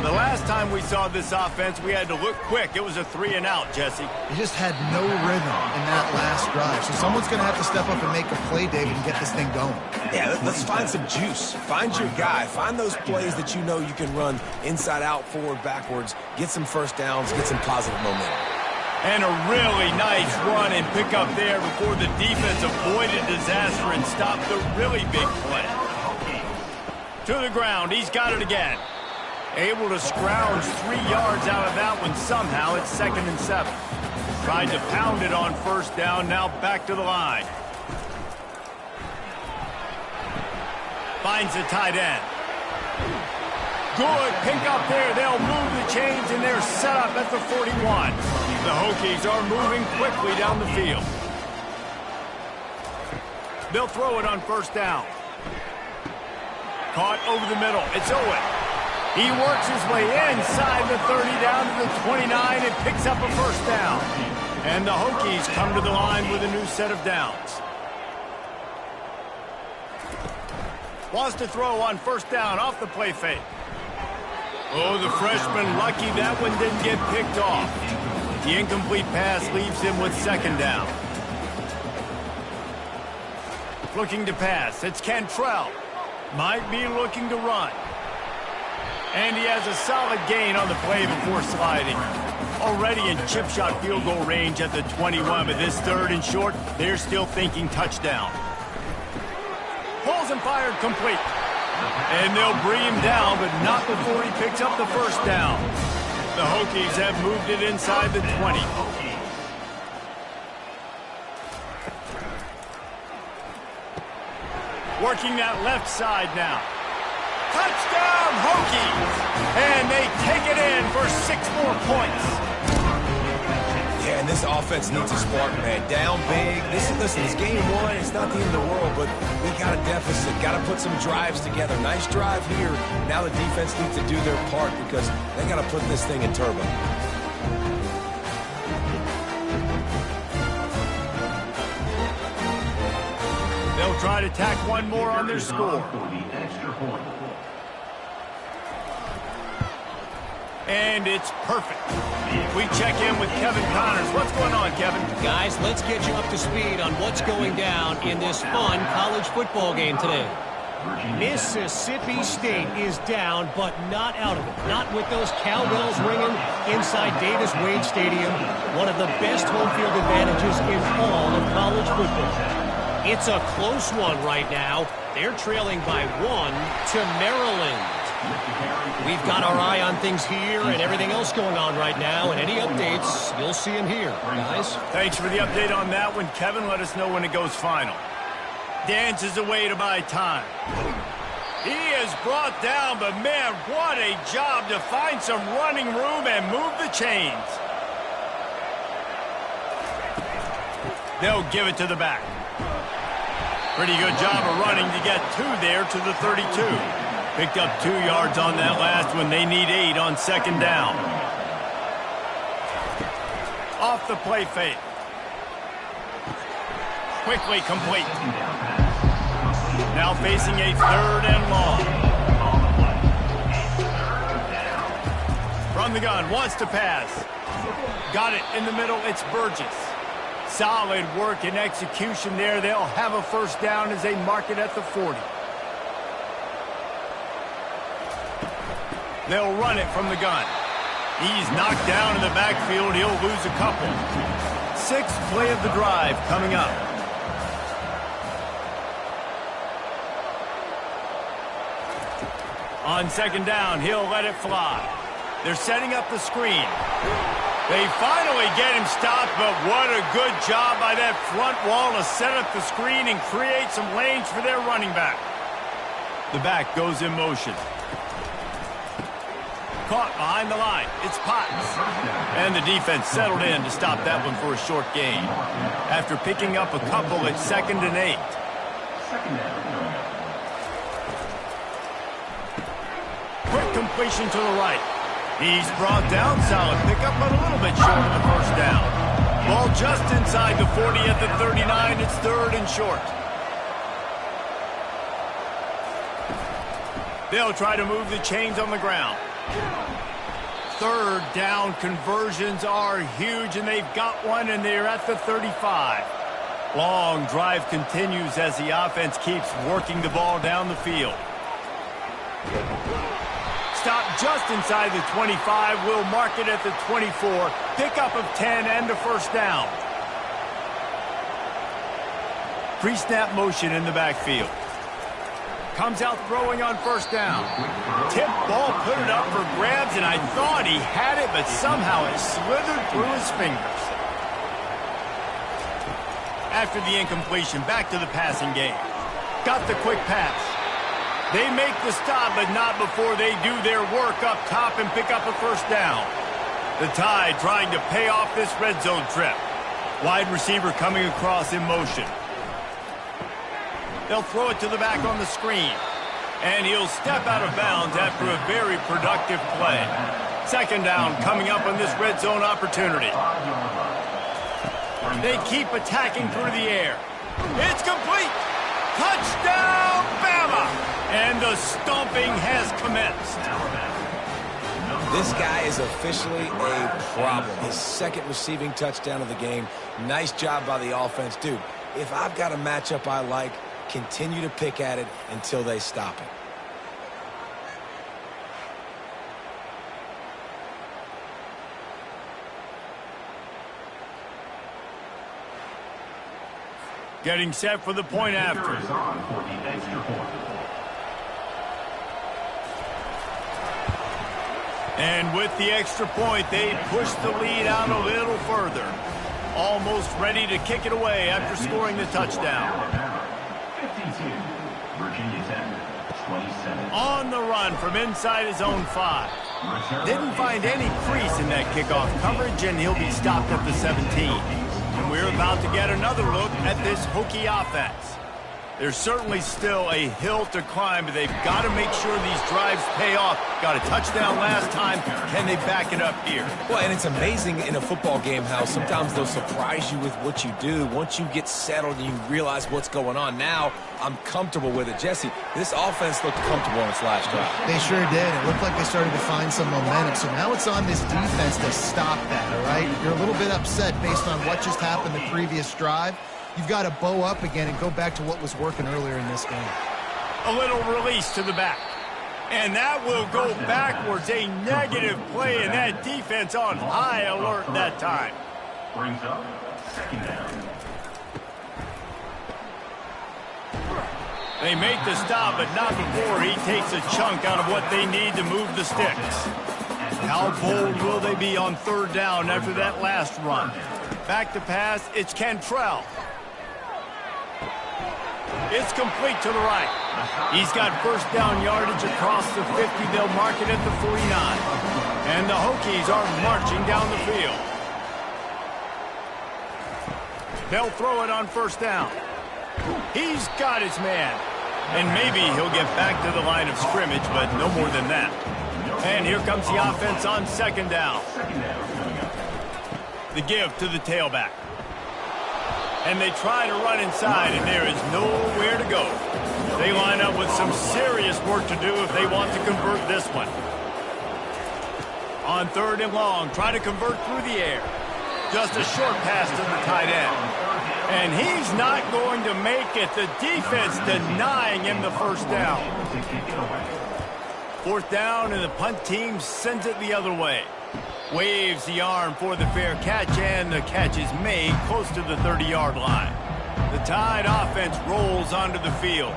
The last time we saw this offense, we had to look quick. It was a 3-and-out, Jesse. They just had no rhythm in that last drive. So someone's going to have to step up and make a play, David, and get this thing going. Yeah, let's find some juice. Find your guy. Find those plays that you know you can run inside out, forward, backwards. Get some first downs. Get some positive momentum. And a really nice run and pick up there before the defense avoided disaster and stopped the really big play. To the ground. He's got it again. Able to scrounge 3 yards out of that one somehow. It's 2nd and 7. Tried to pound it on first down. Now back to the line. Finds the tight end. Good pick up there. They'll move the chains, and they're set up at the 41. The Hokies are moving quickly down the field. They'll throw it on first down. Caught over the middle. It's Owen. He works his way inside the 30 down to the 29 and picks up a first down. And the Hokies come to the line with a new set of downs. Wants to throw on first down off the play fake. Oh, the freshman lucky that one didn't get picked off. The incomplete pass leaves him with 2nd down. Looking to pass. It's Cantrell. Might be looking to run. And he has a solid gain on the play before sliding. Already in chip shot field goal range at the 21, but this 3rd and short, they're still thinking touchdown. Pulls and fired complete. And they'll bring him down, but not before he picks up the first down. The Hokies have moved it inside the 20. Working that left side now. Touchdown, Hokies! And they take it in for 6 more points. Yeah, and this offense needs a spark, man. Down big. Listen, it's game 1. It's not the end of the world, but we got a deficit. Got to put some drives together. Nice drive here. Now the defense needs to do their part because they got to put this thing in turbo. They'll try to tack one more on their score. And it's perfect. We check in with Kevin Connors. What's going on, Kevin? Guys, let's get you up to speed on what's going down in this fun college football game today. Mississippi State is down, but not out of it. Not with those cowbells ringing inside Davis-Wade Stadium, one of the best home field advantages in all of college football. It's a close one right now. They're trailing by 1 to Maryland. We've got our eye on things here and everything else going on right now, and any updates, you'll see them here, guys. Thanks for the update on that one, Kevin. Let us know when it goes final. Dances away to buy time. He is brought down, but man, what a job to find some running room and move the chains. They'll give it to the back. Pretty good job of running to get 2 there to the 32. Picked up 2 yards on that last one. They need 8 on 2nd down. Off the play fake. Quickly complete. Now facing a 3rd and long. From the gun, wants to pass. Got it in the middle, it's Burgess. Solid work and execution there. They'll have a first down as they mark it at the 40. They'll run it from the gun. He's knocked down in the backfield. He'll lose a couple. 6th play of the drive coming up. On 2nd down, he'll let it fly. They're setting up the screen. They finally get him stopped, but what a good job by that front wall to set up the screen and create some lanes for their running back. The back goes in motion. Caught behind the line. It's Potts. And the defense settled in to stop that one for a short gain. After picking up a couple at 2nd and 8. Quick completion to the right. He's brought down, solid pickup, but a little bit short of the first down. Ball just inside the 40 at the 39. It's 3rd and short. They'll try to move the chains on the ground. 3rd down conversions are huge, and they've got one, and they're at the 35. Long drive continues as the offense keeps working the ball down the field. Stop just inside the 25. We'll mark it at the 24. Pickup of 10 and a first down. Pre-snap motion in the backfield. Comes out throwing on first down. Tip ball, put it up for grabs, and I thought he had it, but somehow it slithered through his fingers. After the incompletion, back to the passing game. Got the quick pass. They make the stop, but not before they do their work up top and pick up a first down. The Tide trying to pay off this red zone trip. Wide receiver coming across in motion. They'll throw it to the back on the screen. And he'll step out of bounds after a very productive play. Second down coming up on this red zone opportunity. They keep attacking through the air. It's complete. Touchdown, Bama! And the stomping has commenced. This guy is officially a problem. His second receiving touchdown of the game. Nice job by the offense. Dude, if I've got a matchup I like, continue to pick at it until they stop it. Getting set for the point after. And with the extra point, they push the lead out a little further. Almost ready to kick it away after scoring the touchdown. On the run from inside his own 5. Didn't find any crease in that kickoff coverage, and he'll be stopped at the 17. And we're about to get another look at this Hokie offense. There's certainly still a hill to climb, but they've got to make sure these drives pay off. Got a touchdown last time. Can they back it up here? Well, and it's amazing in a football game how sometimes they'll surprise you with what you do. Once you get settled and you realize what's going on, now I'm comfortable with it. Jesse, this offense looked comfortable on its last drive. They sure did. It looked like they started to find some momentum. So now it's on this defense to stop that, all right? You're a little bit upset based on what just happened the previous drive. You've got to bow up again and go back to what was working earlier in this game. A little release to the back. And that will go backwards. A negative play, and that defense on high alert that time. Brings up second down. They make the stop, but not before he takes a chunk out of what they need to move the sticks. How bold will they be on third down after that last run? Back to pass, it's Cantrell. It's complete to the right. He's got first down yardage across the 50. They'll mark it at the 49. And the Hokies are marching down the field. They'll throw it on first down. He's got his man. And maybe he'll get back to the line of scrimmage, but no more than that. And here comes the offense on second down. The give to the tailback. And they try to run inside, and there is nowhere to go. They line up with some serious work to do if they want to convert this one. On third and long, try to convert through the air. Just a short pass to the tight end. And he's not going to make it. The defense denying him the first down. Fourth down, and the punt team sends it the other way. Waves the arm for the fair catch, and the catch is made close to the 30-yard line. The Tide offense rolls onto the field.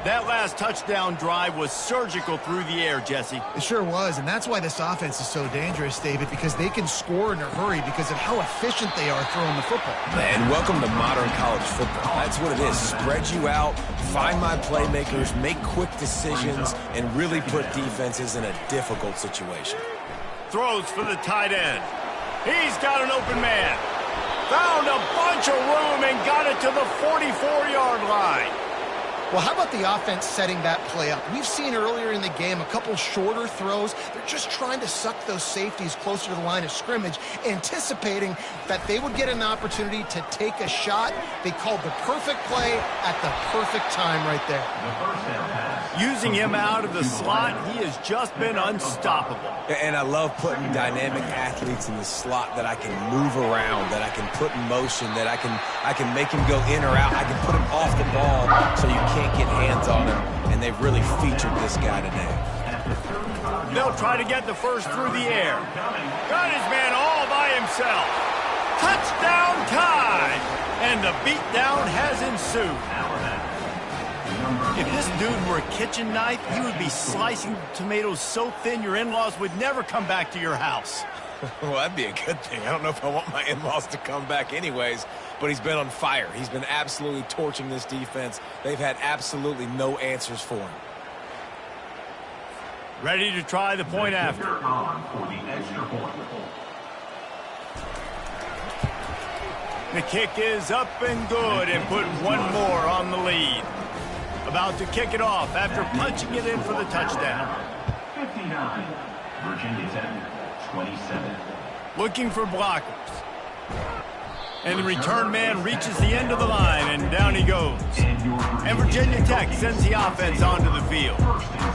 That last touchdown drive was surgical through the air, Jesse. It sure was, and that's why this offense is so dangerous, David, because they can score in a hurry because of how efficient they are throwing the football. And welcome to modern college football. That's what it is. Spread you out, find my playmakers, make quick decisions, and really put defenses in a difficult situation. Throws for the tight end. He's got an open man. Found a bunch of room and got it to the 44-yard line. Well, how about the offense setting that play up? We've seen earlier in the game a couple shorter throws. They're just trying to suck those safeties closer to the line of scrimmage, anticipating that they would get an opportunity to take a shot. They called the perfect play at the perfect time right there. Using him out of the slot, he has just been unstoppable. And I love putting dynamic athletes in the slot that I can move around, that I can put in motion, that I can make him go in or out. I can put him off the ball so you can't get hands on him, and they've really featured this guy today. They'll try to get the first through the air. Got his man all by himself. Touchdown Tide! And the beatdown has ensued. If this dude were a kitchen knife, he would be slicing tomatoes so thin your in-laws would never come back to your house. Well, that'd be a good thing. I don't know if I want my in-laws to come back anyways, but he's been on fire. He's been absolutely torching this defense. They've had absolutely no answers for him. Ready to try the point after. On for the extra point. The kick is up and good and put one more on the lead. About to kick it off after punching it in for the touchdown. 59. Virginia Tech, 27. Looking for blockers. And the return man reaches the end of the line, and down he goes. And Virginia Tech sends the offense onto the field.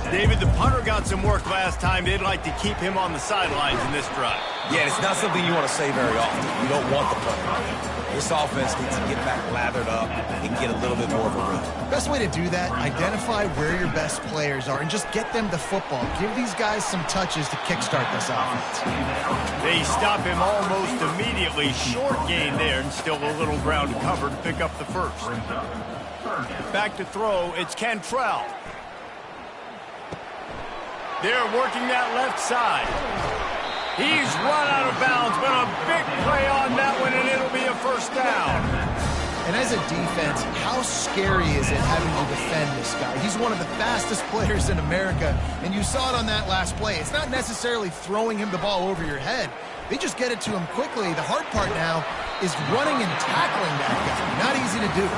David, the punter got some work last time. They'd like to keep him on the sidelines in this drive. Yeah, it's not something you want to say very often. You don't want the punter. This offense needs to get back lathered up and get a little bit more of a rhythm. Best way to do that, identify where your best players are and just get them the football. Give these guys some touches to kickstart this offense. They stop him almost immediately. Short gain there, and still a little ground to cover to pick up the first. Back to throw, it's Cantrell. They're working that left side. He's run out of bounds, but a big play on that one, and it'll be a first down. And as a defense, how scary is it having to defend this guy? He's one of the fastest players in America, and you saw it on that last play. It's not necessarily throwing him the ball over your head. They just get it to him quickly. The hard part now is running and tackling that guy. Not easy to do.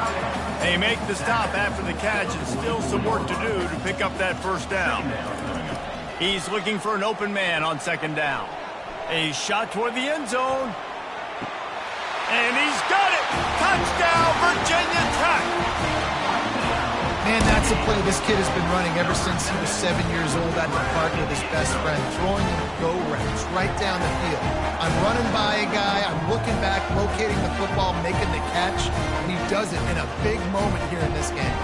They make the stop after the catch, and still some work to do to pick up that first down. He's looking for an open man on second down. A shot toward the end zone. And he's got it! Touchdown, Virginia Tech! Man, that's a play this kid has been running ever since he was 7 years old at the park with his best friend, throwing him go routes right down the field. I'm running by a guy, I'm looking back, locating the football, making the catch, and he does it in a big moment here in this game.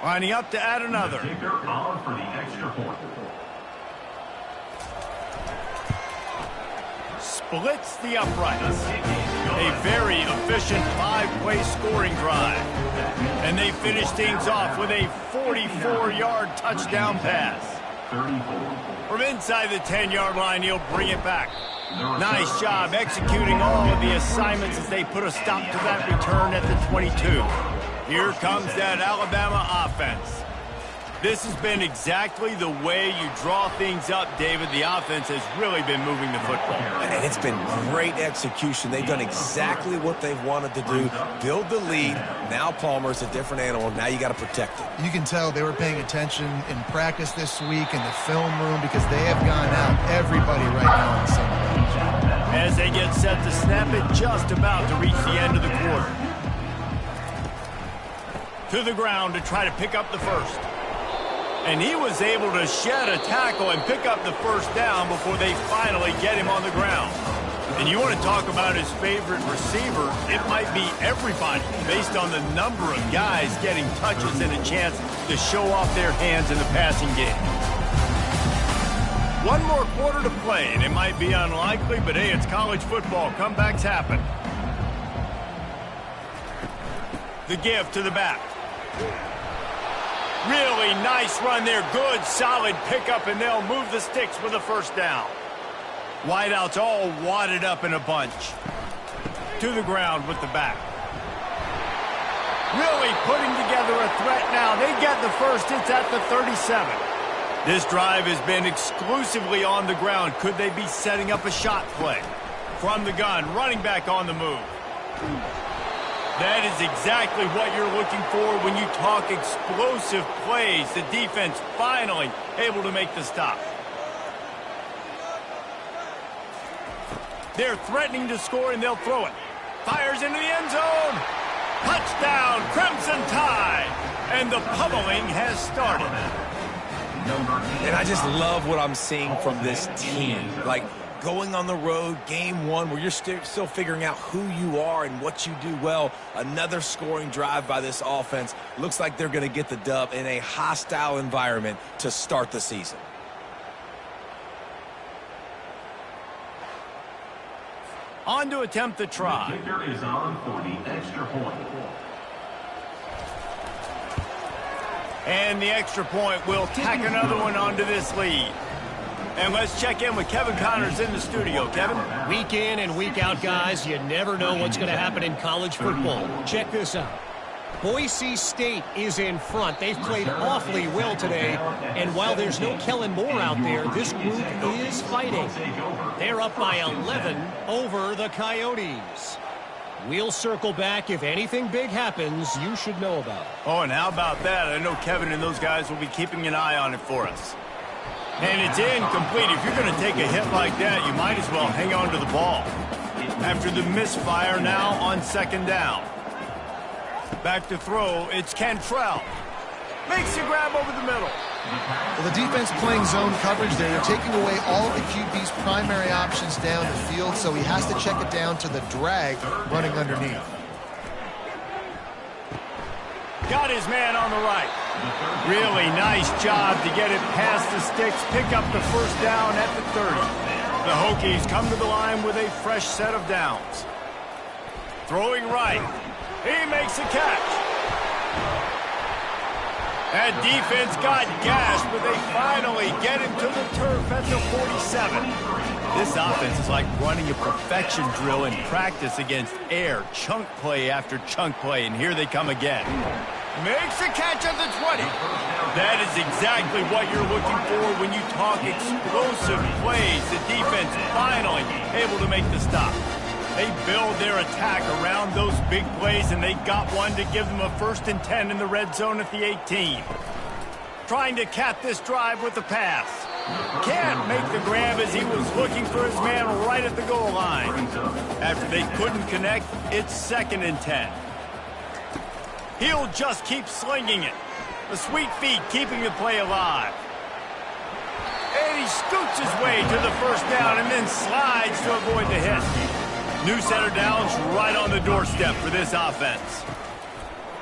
Lining up to add another. Kicker on for the extra point. Splits the uprights. A very efficient 5-play scoring drive. And they finish things off with a 44-yard touchdown pass. 34. From inside the 10-yard line, he'll bring it back. Nice job executing all of the assignments as they put a stop to that return at the 22. Here comes that Alabama offense. This has been exactly the way you draw things up, David. The offense has really been moving the football. And it's been great execution. They've done exactly what they've wanted to do. Build the lead. Now Palmer's a different animal. Now you got to protect it. You can tell they were paying attention in practice this week in the film room because they have gone out everybody right now on the same page. As they get set to snap it, just about to reach the end of the quarter. To the ground to try to pick up the first. And he was able to shed a tackle and pick up the first down before they finally get him on the ground. And you want to talk about his favorite receiver, it might be everybody based on the number of guys getting touches and a chance to show off their hands in the passing game. One more quarter to play, and it might be unlikely, but hey, it's college football. Comebacks happen. The give to the back. Really nice run there. Good, solid pickup, and they'll move the sticks with a first down. Wideouts all wadded up in a bunch. To the ground with the back. Really putting together a threat now. They get the first. It's at the 37. This drive has been exclusively on the ground. Could they be setting up a shot play? From the gun, running back on the move. That is exactly what you're looking for when you talk explosive plays. The defense finally able to make the stop. They're threatening to score, and they'll throw it. Fires into the end zone. Touchdown, Crimson Tide. And the pummeling has started. And I just love what I'm seeing from this team. Like, going on the road, game one, where you're still figuring out who you are and what you do well. Another scoring drive by this offense. Looks like they're going to get the dub in a hostile environment to start the season. On to attempt the try. The kicker is on for the extra point. And the extra point will tack another one onto this lead. And let's check in with Kevin Connors in the studio. Kevin? Week in and week out, guys, you never know what's going to happen in college football. Check this out. Boise State is in front. They've played awfully well today. And while there's no Kellen Moore out there, this group is fighting. They're up by 11 over the Coyotes. We'll circle back. If anything big happens, you should know about it. Oh, and how about that? I know Kevin and those guys will be keeping an eye on it for us. And it's incomplete. If you're going to take a hit like that, you might as well hang on to the ball. After the misfire, now on second down. Back to throw, it's Cantrell. Makes the grab over the middle. Well, the defense playing zone coverage there. They're taking away all of the QB's primary options down the field, so he has to check it down to the drag running underneath. Got his man on the right. Really nice job to get it past the sticks, pick up the first down at the 30. The Hokies come to the line with a fresh set of downs. Throwing right. He makes a catch. That defense got gashed, but they finally get him to the turf at the 47. This offense is like running a perfection drill in practice against air. Chunk play after chunk play, and here they come again. Makes a catch at the 20. That is exactly what you're looking for when you talk explosive plays. The defense finally able to make the stop. They build their attack around those big plays, and they got one to give them a 1st and 10 in the red zone at the 18. Trying to cap this drive with the pass. Can't make the grab as he was looking for his man right at the goal line. After they couldn't connect, it's 2nd and 10. He'll just keep slinging it. The sweet feet keeping the play alive. And he scoots his way to the first down and then slides to avoid the hit. New set of downs right on the doorstep for this offense.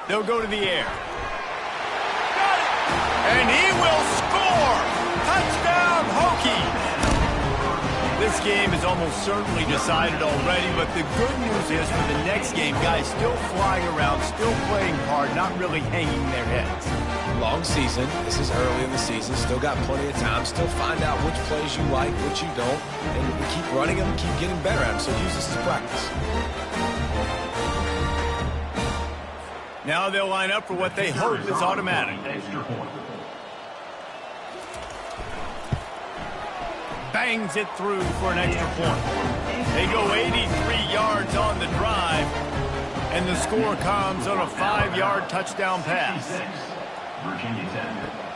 They'll go to the air. Got it! And he will score! Touchdown, Hokies! This game is almost certainly decided already, but the good news is for the next game, guys still flying around, still playing hard, not really hanging their heads. Long season. This is early in the season. Still got plenty of time. Still find out which plays you like, which you don't. And we keep running them, keep getting better at them. So use this as practice. Now they'll line up for what they hope is automatic. Extra point. Bangs it through for an extra point. They go 83 yards on the drive, and the score comes on a 5-yard touchdown pass. Virginia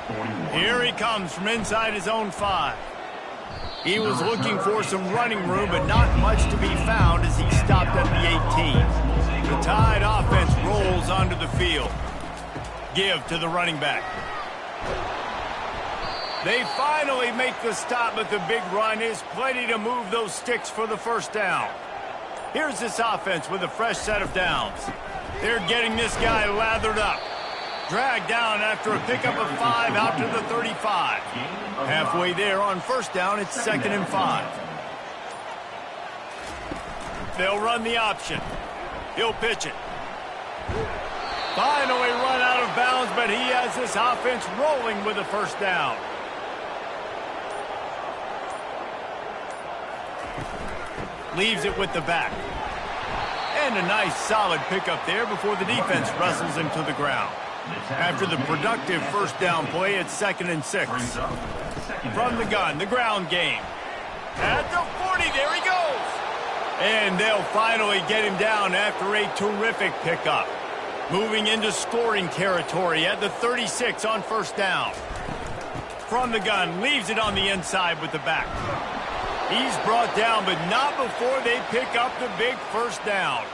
10, 41. Here he comes from inside his own 5. He was looking for some running room, but not much to be found as he stopped at the 18. The Tide offense rolls onto the field. Give to the running back. They finally make the stop, but the big run is plenty to move those sticks for the first down. Here's this offense with a fresh set of downs. They're getting this guy lathered up. Dragged down after a pickup of 5 out to the 35. Halfway there on first down, it's 2nd and 5. They'll run the option. He'll pitch it. Finally run out of bounds, but he has this offense rolling with a first down. Leaves it with the back. And a nice solid pickup there before the defense wrestles him to the ground. After the productive first down play, it's 2nd and 6. From the gun, the ground game. At the 40, there he goes. And they'll finally get him down after a terrific pickup. Moving into scoring territory at the 36 on first down. From the gun, leaves it on the inside with the back. He's brought down, but not before they pick up the big first down.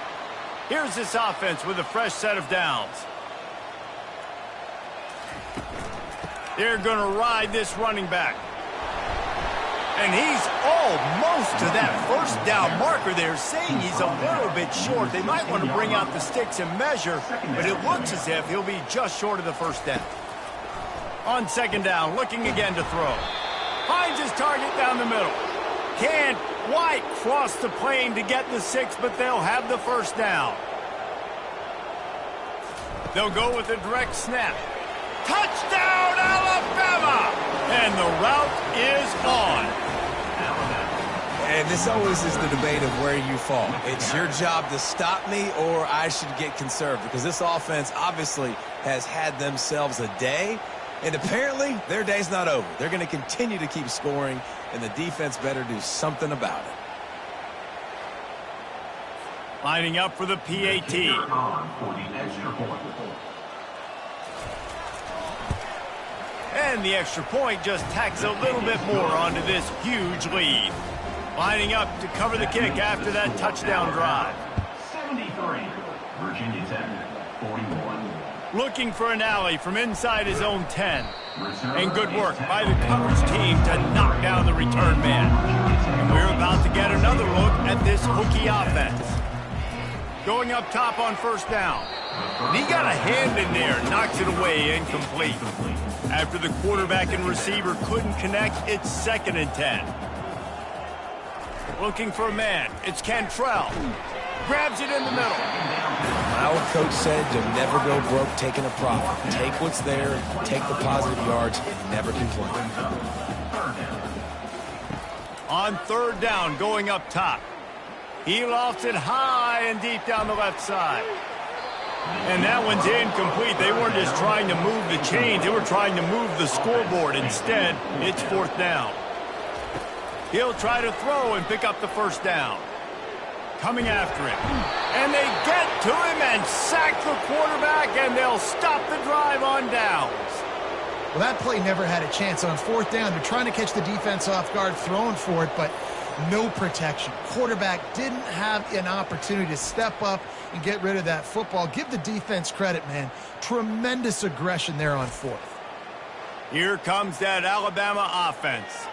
Here's this offense with a fresh set of downs. They're going to ride this running back. And he's almost to that first down marker there, saying he's a little bit short. They might want to bring out the sticks and measure, but it looks as if he'll be just short of the first down. On second down, looking again to throw. Finds his target down the middle. Can't White crossed the plane to get the 6, but they'll have the first down. They'll go with a direct snap. Touchdown, Alabama! And the route is on. And this always is the debate of where you fall. It's your job to stop me, or I should get conservative, because this offense obviously has had themselves a day, and apparently their day's not over. They're going to continue to keep scoring, and the defense better do something about it. Lining up for the PAT. For the extra point. And the extra point just tacks a little bit more onto this huge lead. Lining up to cover the kick after that touchdown drive. 73. Virginia Tech, 41. Looking for an alley from inside his own 10. And good work by the coverage team to knock down the return man. And we're about to get another look at this Hokie offense. Going up top on first down. And he got a hand in there, knocks it away, incomplete. After the quarterback and receiver couldn't connect, it's 2nd and 10. Looking for a man. It's Cantrell. Grabs it in the middle. My old coach said you'll never go broke taking a profit. Take what's there, take the positive yards, and never complain. On 3rd down, going up top. He lofts it high and deep down the left side. And that one's incomplete. They weren't just trying to move the chains. They were trying to move the scoreboard. Instead, it's 4th down. He'll try to throw and pick up the first down. Coming after him. And they get to him and sack the quarterback, and they'll stop the drive on downs. Well, that play never had a chance. On 4th down, they're trying to catch the defense off guard, throwing for it, but no protection. Quarterback didn't have an opportunity to step up and get rid of that football. Give the defense credit, man. Tremendous aggression there on 4th. Here comes that Alabama offense.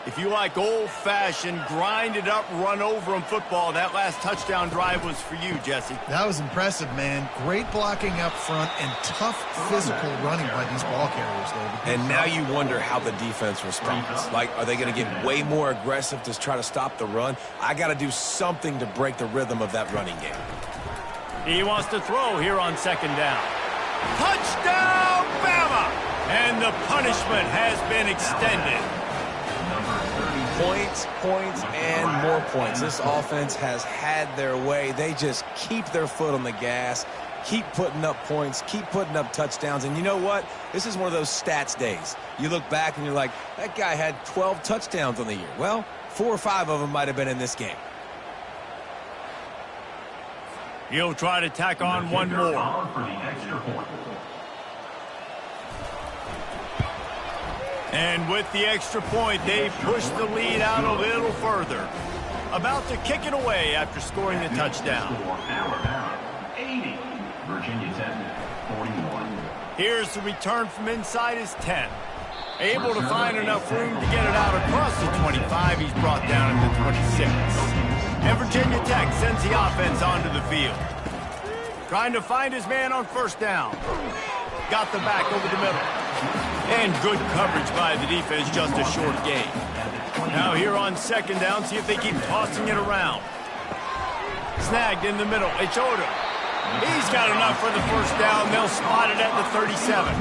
If you like old-fashioned, grind-it-up, run-over-'em football, that last touchdown drive was for you, Jesse. That was impressive, man. Great blocking up front and tough physical running by these ball carriers, David. And now you wonder how the defense responds. Like, are they going to get way more aggressive to try to stop the run? I got to do something to break the rhythm of that running game. He wants to throw here on 2nd down. Touchdown, Bama! And the punishment has been extended. Points, points, and more points. This offense has had their way. They just keep their foot on the gas, keep putting up points, keep putting up touchdowns. And you know what? This is one of those stats days. You look back and you're like, that guy had 12 touchdowns on the year. Well, 4 or 5 of them might have been in this game. He'll try to tack on one more. For the extra point. And with the extra point, they push the lead out a little further. About to kick it away after scoring the touchdown. Alabama, 80. Virginia Tech, 41. Here's the return from inside his 10. Able to find enough room to get it out across the 25. He's brought down at the 26. And Virginia Tech sends the offense onto the field. Trying to find his man on 1st down. Got the back over the middle. And good coverage by the defense, just a short gain. Now here on 2nd down, see if they keep tossing it around. Snagged in the middle. It's Odom. He's got enough for the 1st down. They'll spot it at the 37.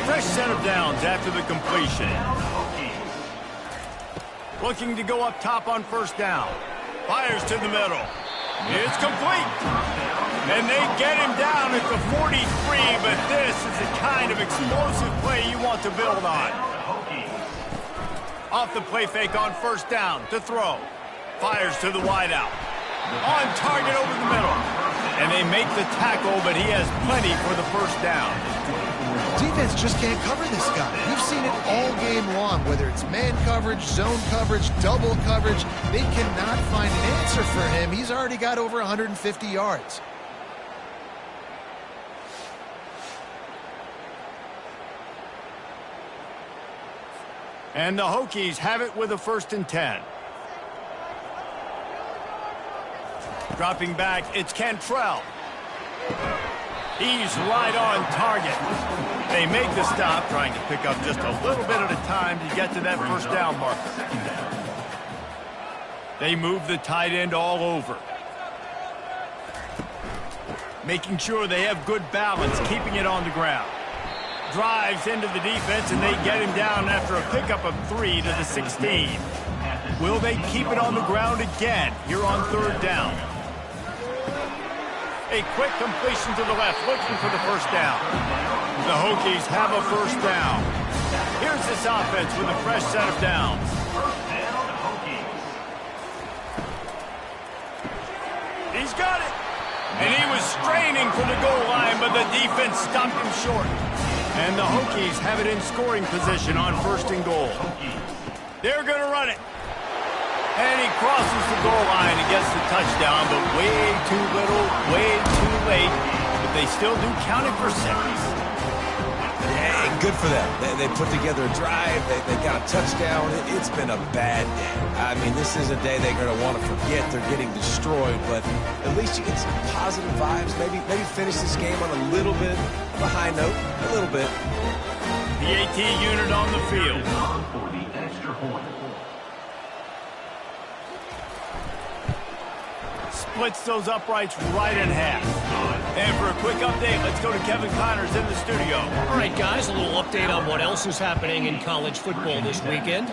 Fresh set of downs after the completion. Looking to go up top on 1st down. Fires to the middle. It's complete. And they get him down at the 43, but this is the kind of explosive play you want to build on. Off the play fake on 1st down to throw. Fires to the wideout. On target over the middle. And they make the tackle, but he has plenty for the 1st down. Defense just can't cover this guy. We've seen it all game long, whether it's man coverage, zone coverage, double coverage. They cannot find an answer for him. He's already got over 150 yards. And the Hokies have it with a 1st and 10. Dropping back, it's Cantrell. He's right on target. They make the stop, trying to pick up just a little bit at a time to get to that 1st down marker. They move the tight end all over. Making sure they have good balance, keeping it on the ground. Drives into the defense, and they get him down after a pickup of 3 to the 16. Will they keep it on the ground again here on third down? A quick completion to the left, looking for the first down. The Hokies have a first down. Here's this offense with a fresh set of downs. He's got it. And he was straining for the goal line, but the defense stopped him short. And the Hokies have it in scoring position on first and goal. They're going to run it. And he crosses the goal line and gets the touchdown, but way too little, way too late. But they still do count it for 6. Yeah, good for them. They put together a drive. They got a touchdown. It's been a bad day. I mean, this is a day they're going to want to forget. They're getting destroyed, but at least you get some positive vibes. Maybe finish this game on a little bit of a high note. A little bit. The AT unit on the field. For the extra point. Splits those uprights right in half. And for a quick update, let's go to Kevin Connors in the studio. All right, guys, a little update on what else is happening in college football this weekend.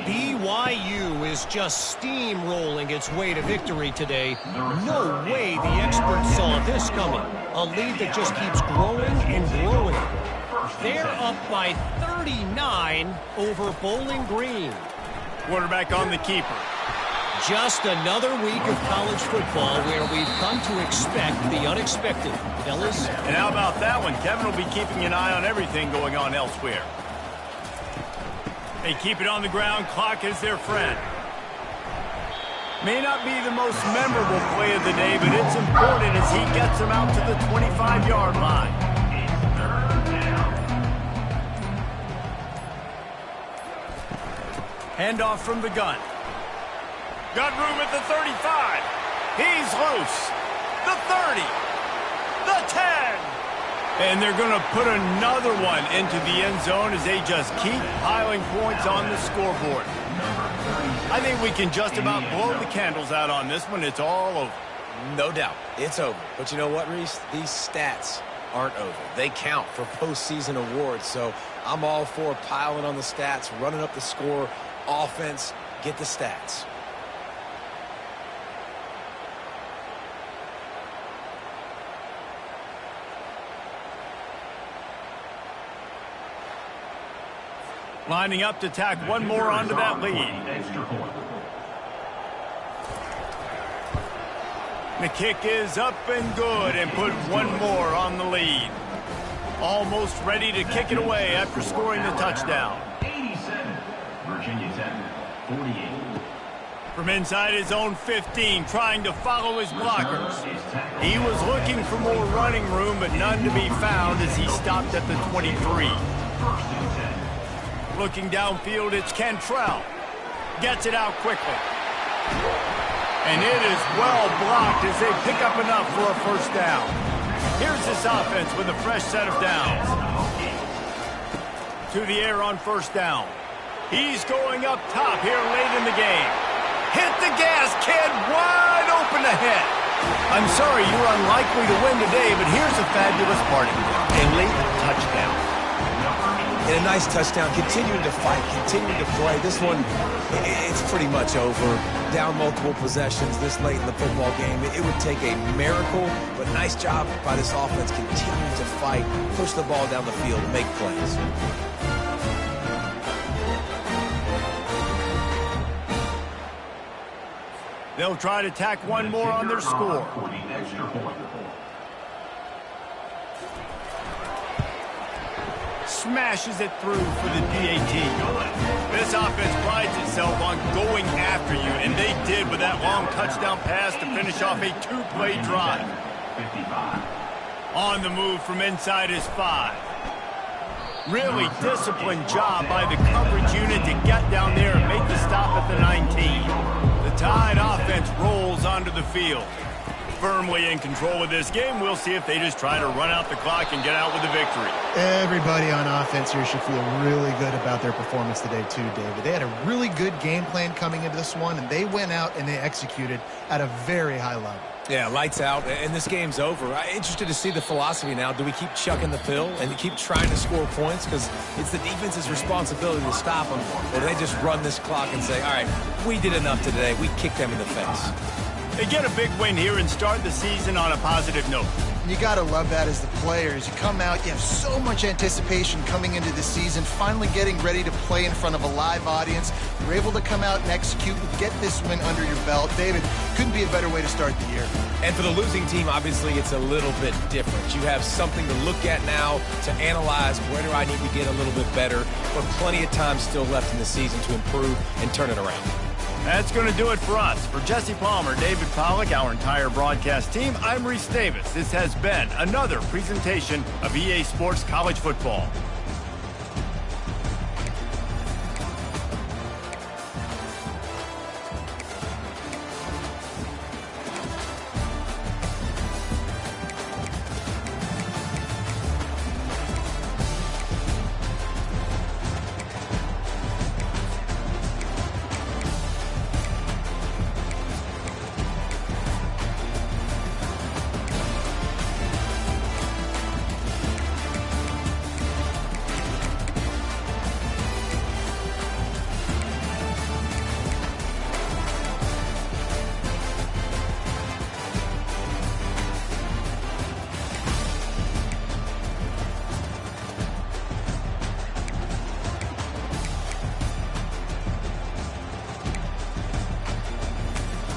BYU is just steamrolling its way to victory today. No way the experts saw this coming. A lead that just keeps growing and growing. They're up by 39 over Bowling Green. Quarterback on the keeper. Just another week of college football where we've come to expect the unexpected. Fellas? And how about that one? Kevin will be keeping an eye on everything going on elsewhere. They keep it on the ground. Clock is their friend. May not be the most memorable play of the day, but it's important as he gets them out to the 25-yard line. Handoff from the gun. Got room at the 35. He's loose. The 30. The 10. And they're going to put another one into the end zone as they just keep piling points on the scoreboard. I think we can just about blow the candles out on this one. It's all over. No doubt. It's over. But you know what, Reese? These stats aren't over. They count for postseason awards. So I'm all for piling on the stats, running up the score. Offense, get the stats. Lining up to tack one more onto that lead. The kick is up and good and put one more on the lead. Almost ready to kick it away after scoring the touchdown. 87. Virginia Tech, 48. From inside his own 15, trying to follow his blockers. He was looking for more running room, but none to be found as he stopped at the 23. Looking downfield, it's Cantrell. Gets it out quickly. And it is well blocked as they pick up enough for a first down. Here's this offense with a fresh set of downs. To the air on first down. He's going up top here late in the game. Hit the gas, kid, wide open ahead. I'm sorry you're unlikely to win today, but here's a fabulous part of it. A late touchdown. And a nice touchdown, continuing to fight, continuing to play. This one, it's pretty much over. Down multiple possessions this late in the football game. It would take a miracle, but nice job by this offense continuing to fight, push the ball down the field, make plays. They'll try to tack one more on their score. Smashes it through for the DAT. This offense prides itself on going after you, and they did with that long touchdown pass to finish off a two-play drive. 55. On the move from inside his 5. Really disciplined job by the coverage unit to get down there and make the stop at the 19. The Tide offense rolls onto the field. firmly in control of this game. We'll see if they just try to run out the clock and get out with a victory. Everybody on offense here should feel really good about their performance today too, David. They had a really good game plan coming into this one, and they went out and they executed at a very high level. Yeah, lights out, and this game's over. I'm interested to see the philosophy now. Do we keep chucking the pill and keep trying to score points? Because it's the defense's responsibility to stop them. Or do they just run this clock and say, all right, we did enough today. We kicked them in the face. They get a big win here and start the season on a positive note. You got to love that as the players. You come out, you have so much anticipation coming into the season, finally getting ready to play in front of a live audience. You're able to come out and execute and get this win under your belt. David, couldn't be a better way to start the year. And for the losing team, obviously, it's a little bit different. You have something to look at now to analyze where do I need to get a little bit better, but plenty of time still left in the season to improve and turn it around. That's going to do it for us. For Jesse Palmer, David Pollack, our entire broadcast team, I'm Reese Davis. This has been another presentation of EA Sports College Football.